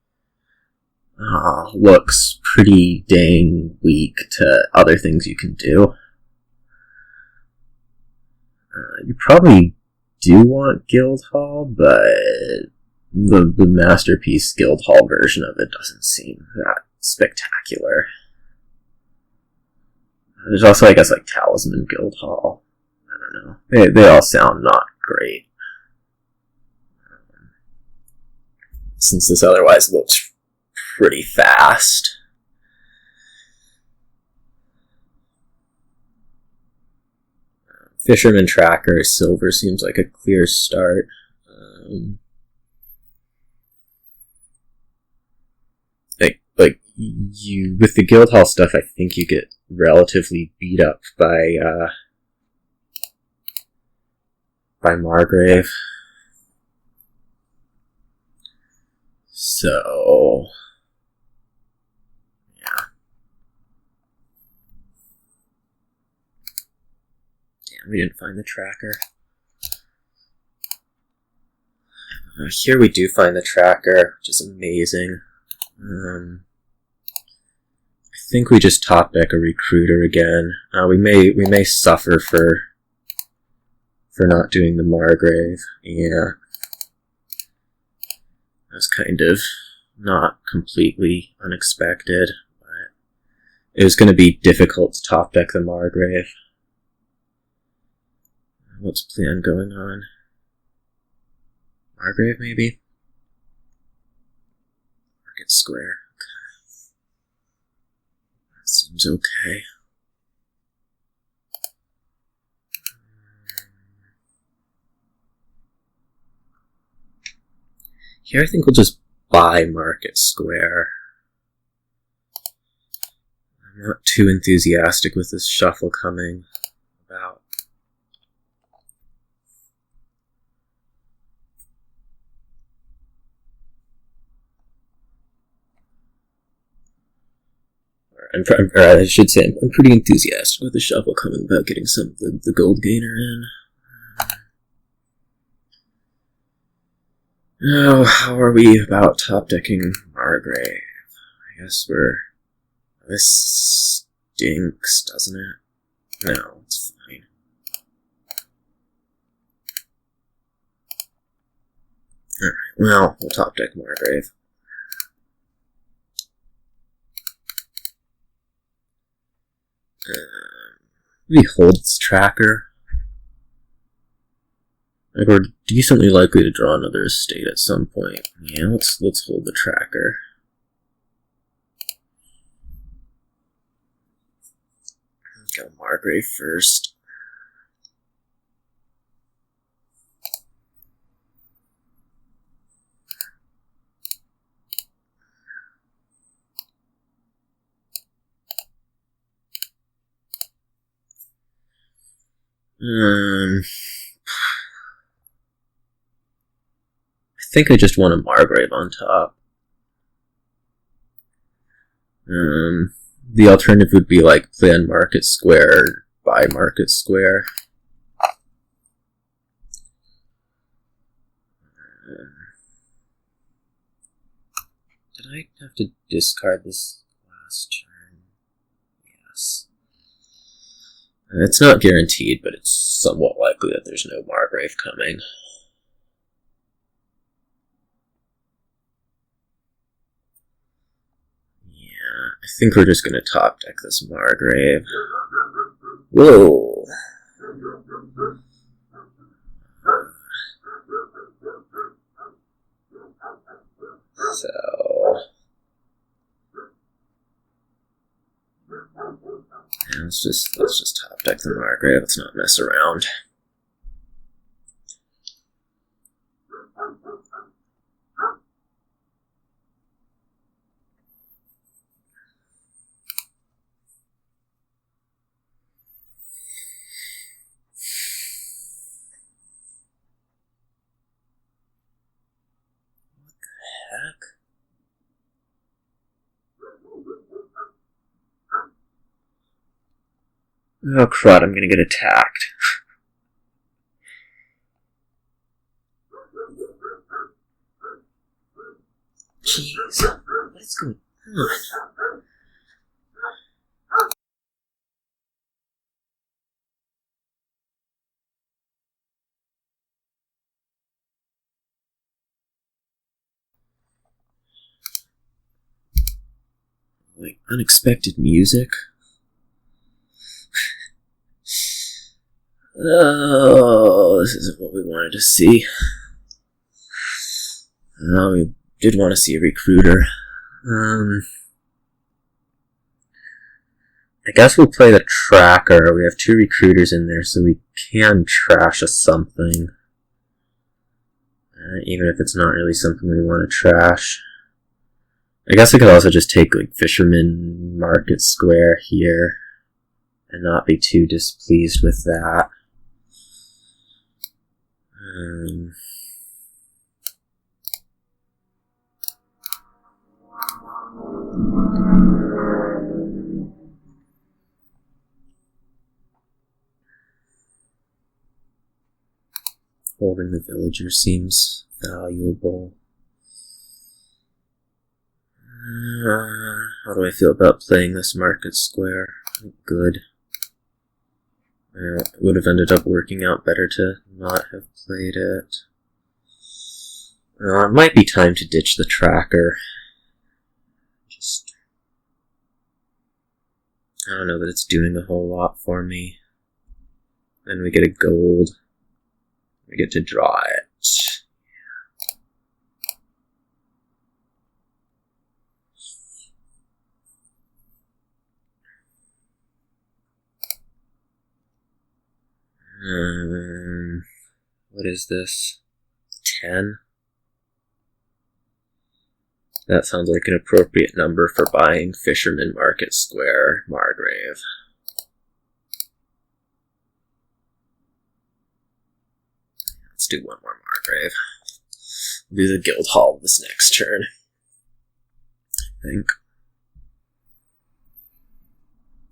looks pretty dang weak to other things you can do. You probably do want Guild Hall, but the Masterpiece Guild Hall version of it doesn't seem that spectacular. There's also, I guess, like Talisman Guild Hall. I don't know. They all sound not great. Since this otherwise looks pretty fast. Fisherman Tracker, silver seems like a clear start. Like you with the Guild Hall stuff, I think you get relatively beat up by Margrave. So yeah. Damn, we didn't find the tracker. Here we do find the tracker, which is amazing. I think we just top deck a recruiter again. We may suffer for not doing the Margrave. Yeah, that's kind of not completely unexpected, but it was going to be difficult to top deck the Margrave. What's plan going on? Margrave, maybe? Market Square. Okay. That seems okay. Here I think we'll just buy Market Square. I'm not too enthusiastic with this shuffle coming about. Or I should say, I'm pretty enthusiastic with the shuffle coming about getting some of the gold gainer in. Now, how are we about top decking Margrave? I guess this stinks, doesn't it? No, it's fine. Alright, well, we'll top deck Margrave. We hold this tracker. Like, we're decently likely to draw another estate at some point. Yeah, let's hold the tracker. Go Margrave first. I think I just want a Margrave on top. The alternative would be like plan Market Square, buy Market Square. Did I have to discard this last turn? Yes. It's not guaranteed, but it's somewhat likely that there's no Margrave coming. Yeah, I think we're just going to top deck this Margrave. Whoa! So... let's just top deck the Margrave. Let's not mess around. Oh crud, I'm gonna get attacked. Jeez, what is going on? Like, unexpected music? Oh, this isn't what we wanted to see. We did want to see a recruiter. I guess we'll play the tracker. We have 2 recruiters in there, so we can trash a something. Even if it's not really something we want to trash. I guess I could also just take like Fisherman Market Square here and not be too displeased with that. Holding the villager seems valuable. How do I feel about playing this market square? Good. It would have ended up working out better to not have played it. It might be time to ditch the tracker. I don't know that it's doing a whole lot for me. Then we get a gold. We get to draw it. What is this? 10? That sounds like an appropriate number for buying Fisherman Market Square, Margrave. Let's do one more Margrave. We'll do the Guild Hall this next turn, I think.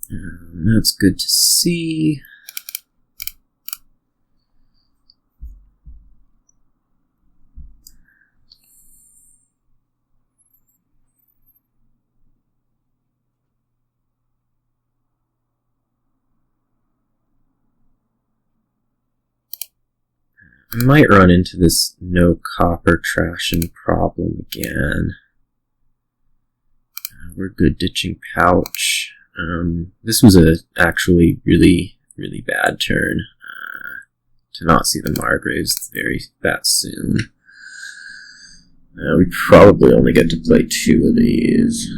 That's good to see. I might run into this no copper trashing problem again. We're good ditching pouch. This was a actually really bad turn. To not see the Margraves that soon. We probably only get to play 2 of these.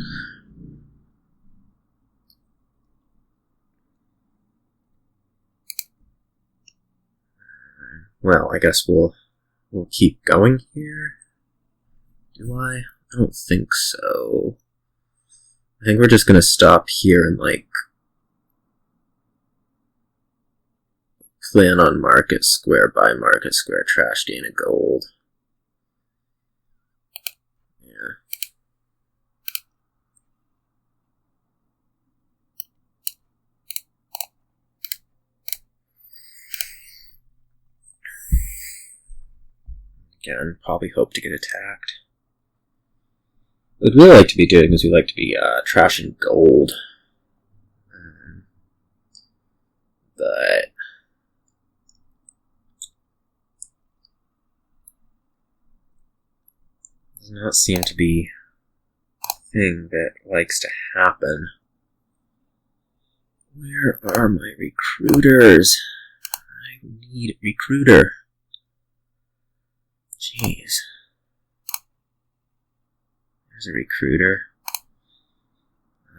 Well, I guess we'll keep going here. Do I? I don't think so. I think we're just gonna stop here and like plan on Market Square, buy Market Square, trash, gain a gold. Yeah. Again, probably hope to get attacked. What we really like to be doing is we like to be trashing gold. But does not seem to be a thing that likes to happen. Where are my recruiters? I need a recruiter. Jeez. There's a recruiter.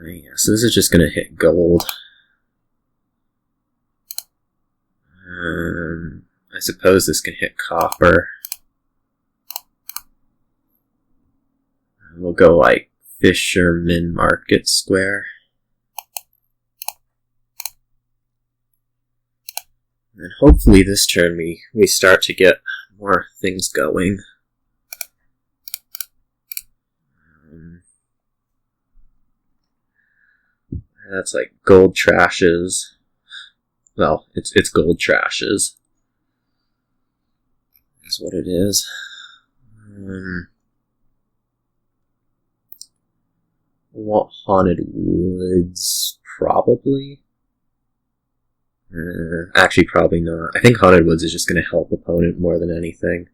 Yeah, so this is just going to hit gold. I suppose this can hit copper. We'll go like Fisherman Market Square. And hopefully this turn we start to get more things going. That's like gold trashes. well, it's gold trashes. That's what it is. We want Haunted Woods, probably. Actually, probably not. I think Haunted Woods is just going to help opponent more than anything.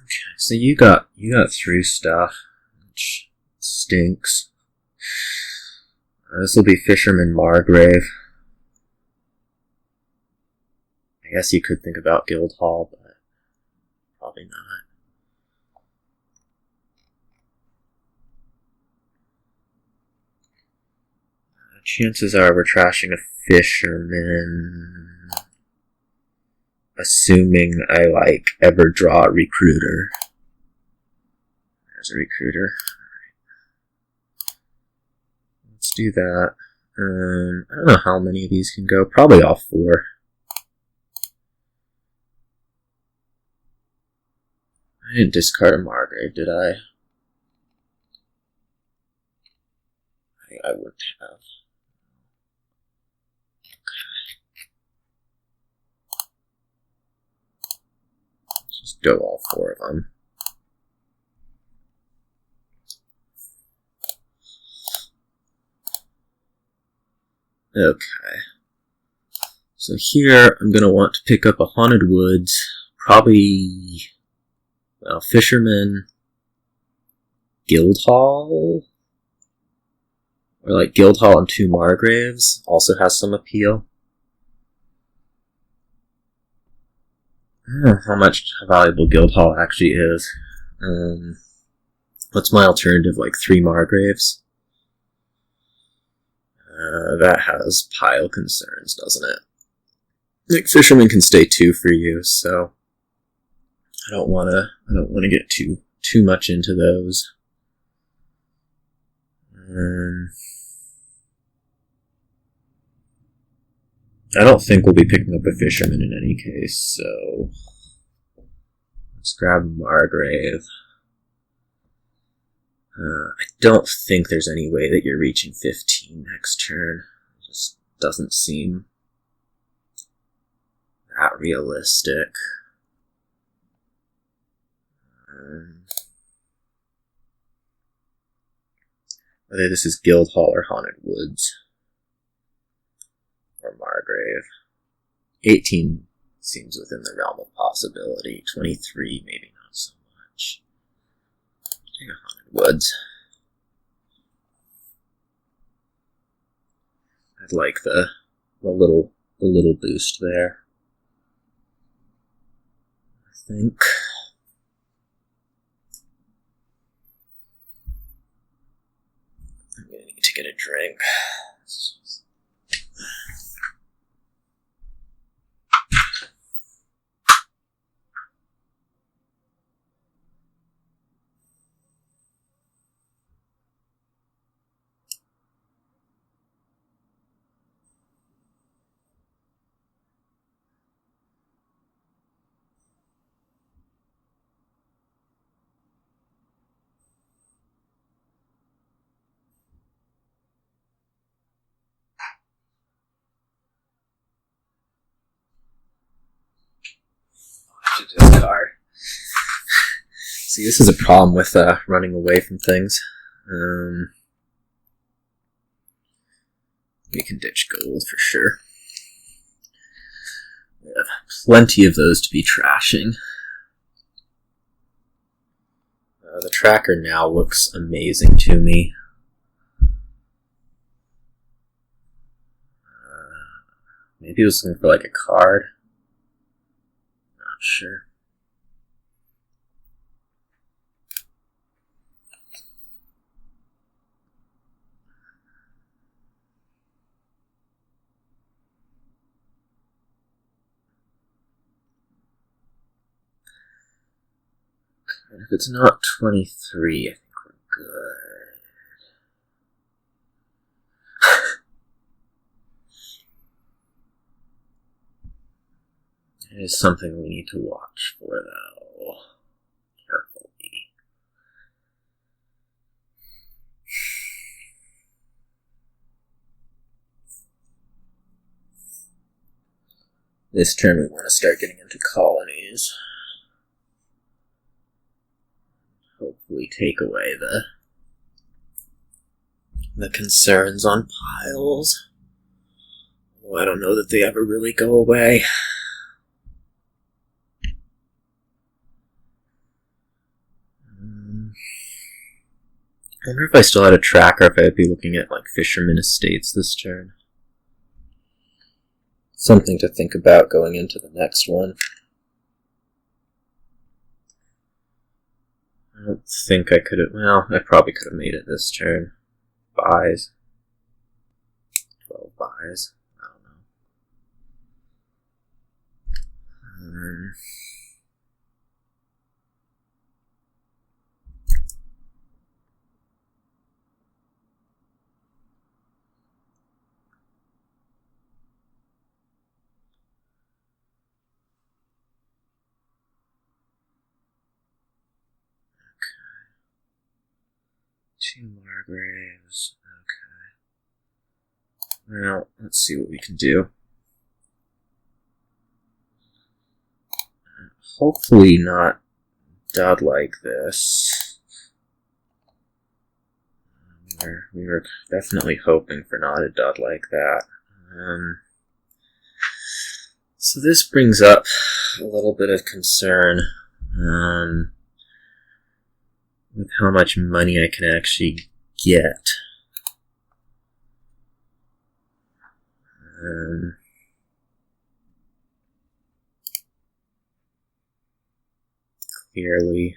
Okay, so you got through stuff, which stinks. This will be Fisherman Margrave. I guess you could think about Guildhall, but probably not. Chances are we're trashing a Fisherman, assuming I ever draw a Recruiter. There's a Recruiter. Let's do that. I don't know how many of these can go. Probably all 4. I didn't discard a Margrave, did I? I wouldn't have. Okay. Let's just go all 4 of them. Okay. So here, I'm going to want to pick up a Haunted Woods, probably, well, Fisherman, Guildhall, or Guildhall and 2 Margraves also has some appeal. I don't know how much valuable Guildhall actually is. What's my alternative, 3 Margraves? That has pile concerns, doesn't it? Fisherman can stay 2 for you, so I don't want to get too much into those. I don't think we'll be picking up a Fisherman in any case, so let's grab Margrave. I don't think there's any way that you're reaching 15 next turn. It just doesn't seem that realistic. Whether this is Guildhall or Haunted Woods or Margrave. 18 seems within the realm of possibility. 23, maybe not so much. Take a Haunted Woods. I'd like the little boost there, I think. I'm gonna need to get a drink. Discard. See, this is a problem with running away from things. We can ditch gold for sure. We have plenty of those to be trashing. The tracker now looks amazing to me. Maybe he was looking for a card. Not sure. And if it's not 23, I think we're good. It is something we need to watch for, though, carefully. This turn we want to start getting into colonies. Hopefully take away the concerns on piles. Well, I don't know that they ever really go away. I wonder if I still had a tracker, if I'd be looking at like fisherman estates this turn. Something to think about going into the next one. I don't think I could have, well, I probably could have made it this turn. Buys. 12 buys. I don't know. Two Margraves. Okay. Well, let's see what we can do. Hopefully not dud like this. We were definitely hoping for not a dud like that. So this brings up a little bit of concern. With how much money I can actually get. Clearly.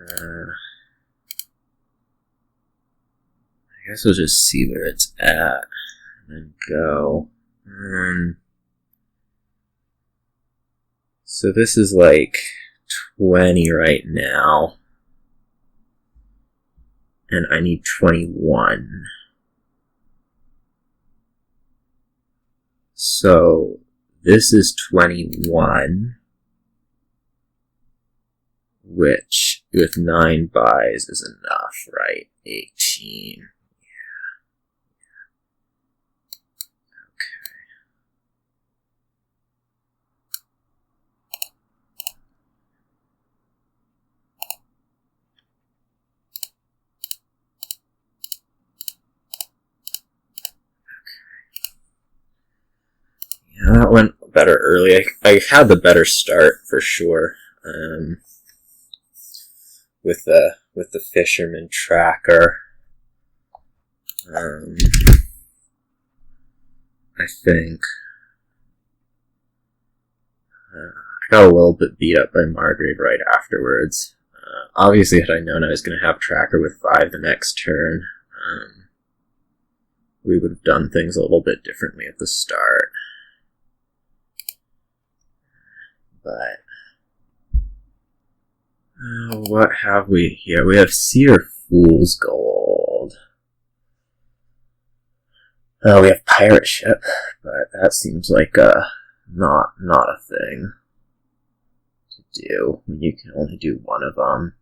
I guess we'll just see where it's at and then go. So this is like 20 right now, and I need 21. So this is 21, which with 9 buys is enough, right? 18. Yeah, that went better early. I had the better start for sure. With the fisherman tracker. I think I got a little bit beat up by Margrave right afterwards. Obviously, had I known I was going to have tracker with 5 the next turn, we would have done things a little bit differently at the start. But what have we here? We have Seer Fool's Gold. We have Pirate Ship, but that seems like not a thing to do. You can only do one of them.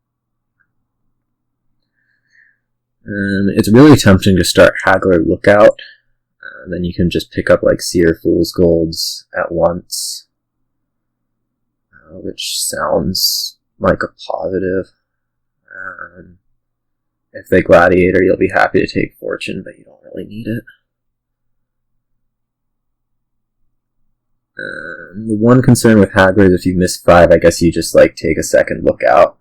It's really tempting to start Haggler Lookout. Then you can just pick up like Seer Fool's Golds at once. Which sounds like a positive. If they Gladiator, you'll be happy to take Fortune, but you don't really need it. The one concern with Haggler is if you miss 5, I guess you just like take a second lookout.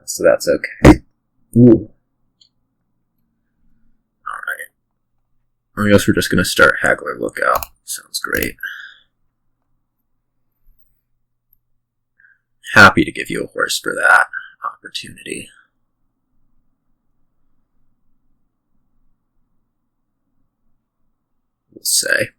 So that's okay. Ooh. Alright. I guess we're just going to start Haggler Lookout. Sounds great. Happy to give you a horse for that opportunity. We'll say.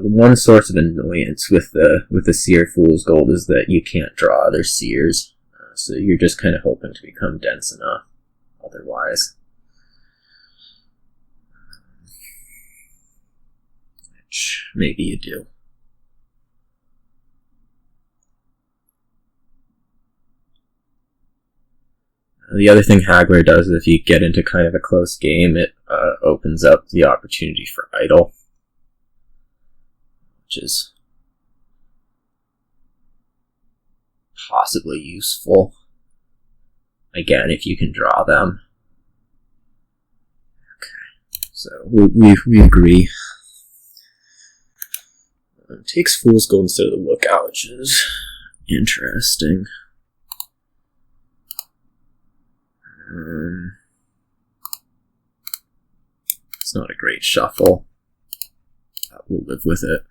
The one source of annoyance with the Seer Fool's Gold is that you can't draw other Seers, so you're just kind of hoping to become dense enough otherwise. Which maybe you do. The other thing Haggler does is if you get into kind of a close game, it opens up the opportunity for idle, which is possibly useful. Again, if you can draw them. Okay, so we agree. Takes Fool's Gold instead of the Lookout, which is interesting. It's not a great shuffle. We'll live with it.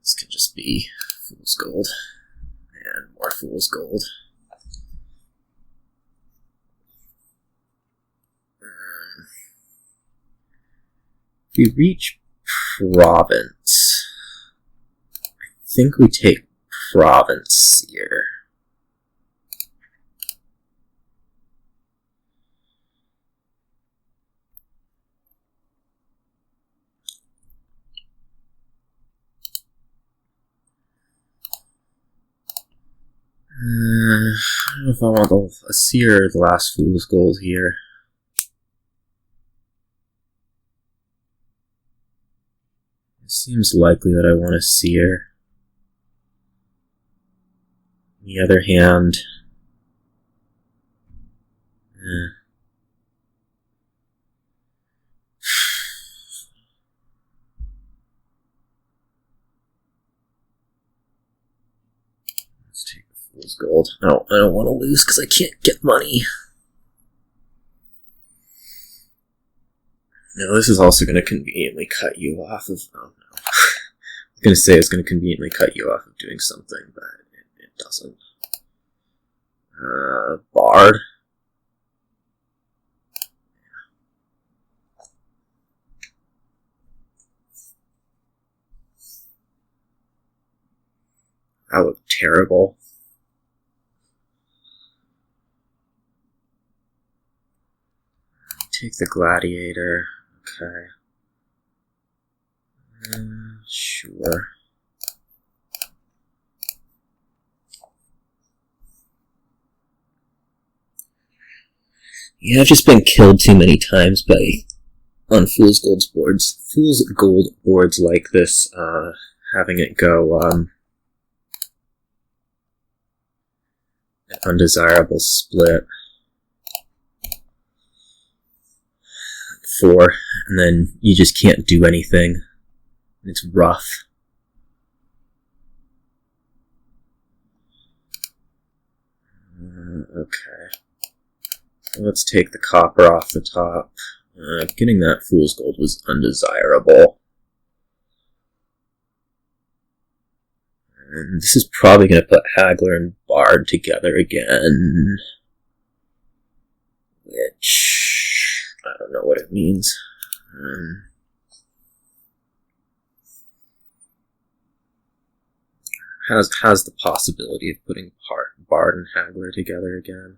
This can just be Fool's Gold and more Fool's Gold. We reach Province. I think we take Province here. I don't know if I want a Seer or the last Fool's Gold here. It seems likely that I want a Seer. On the other hand, let's take the Fool's Gold. I don't want to lose because I can't get money. No, this is also going to conveniently cut you off of... Oh, no. I was going to say it's going to conveniently cut you off of doing something, but it doesn't. Bard. That looked terrible. Take the Gladiator. Okay. Sure. Yeah, I've just been killed too many times on Fool's Gold boards like this, having it go, an undesirable split. 4, and then you just can't do anything. It's rough. Okay. Let's take the copper off the top. Getting that Fool's Gold was undesirable. And this is probably going to put Haggler and Bard together again. Which... I don't know what it means. Has the possibility of putting Bard and Haggler together again.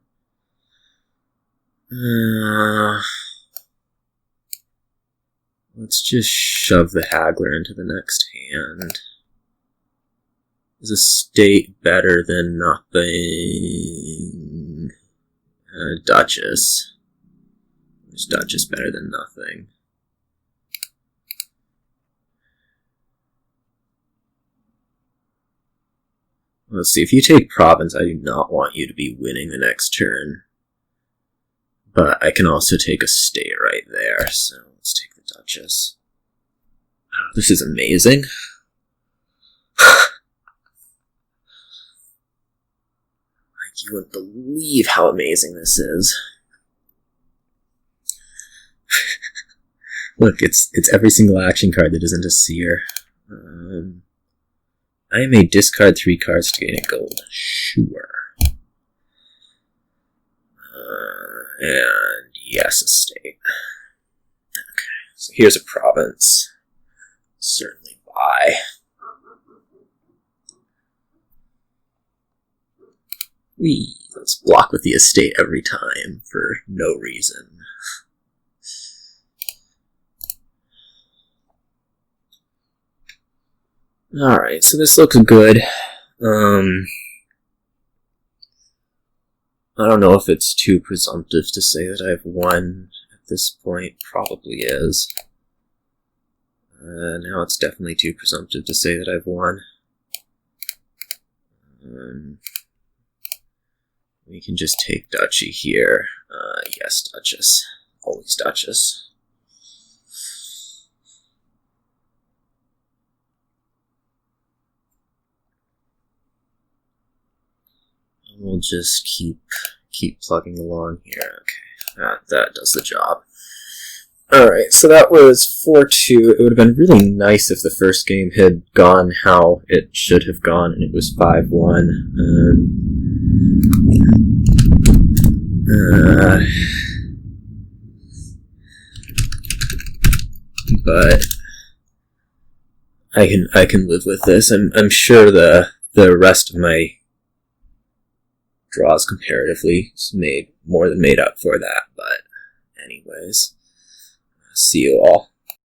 Let's just shove the Haggler into the next hand. Is a state better than nothing? Duchess. Is Duchess better than nothing? Let's see, if you take Province, I do not want you to be winning the next turn. But I can also take a state right there, so let's take the Duchess. Oh, this is amazing. You wouldn't believe how amazing this is. Look, it's every single action card that isn't a Seer. I may discard 3 cards to gain a gold. Sure. And yes, a state. Okay, so here's a Province. certainly buy. Let's block with the estate every time for no reason. Alright, so this looks good. I don't know if it's too presumptive to say that I've won at this point. Probably is. Now it's definitely too presumptive to say that I've won. We can just take duchy here. Yes, Duchess. Always Duchess. We'll just keep plugging along here. Okay, that does the job. Alright, so that was 4-2. It would have been really nice if the first game had gone how it should have gone, and it was 5-1. But I can live with this. I'm sure the rest of my draws comparatively more than made up for that, but anyways, see you all.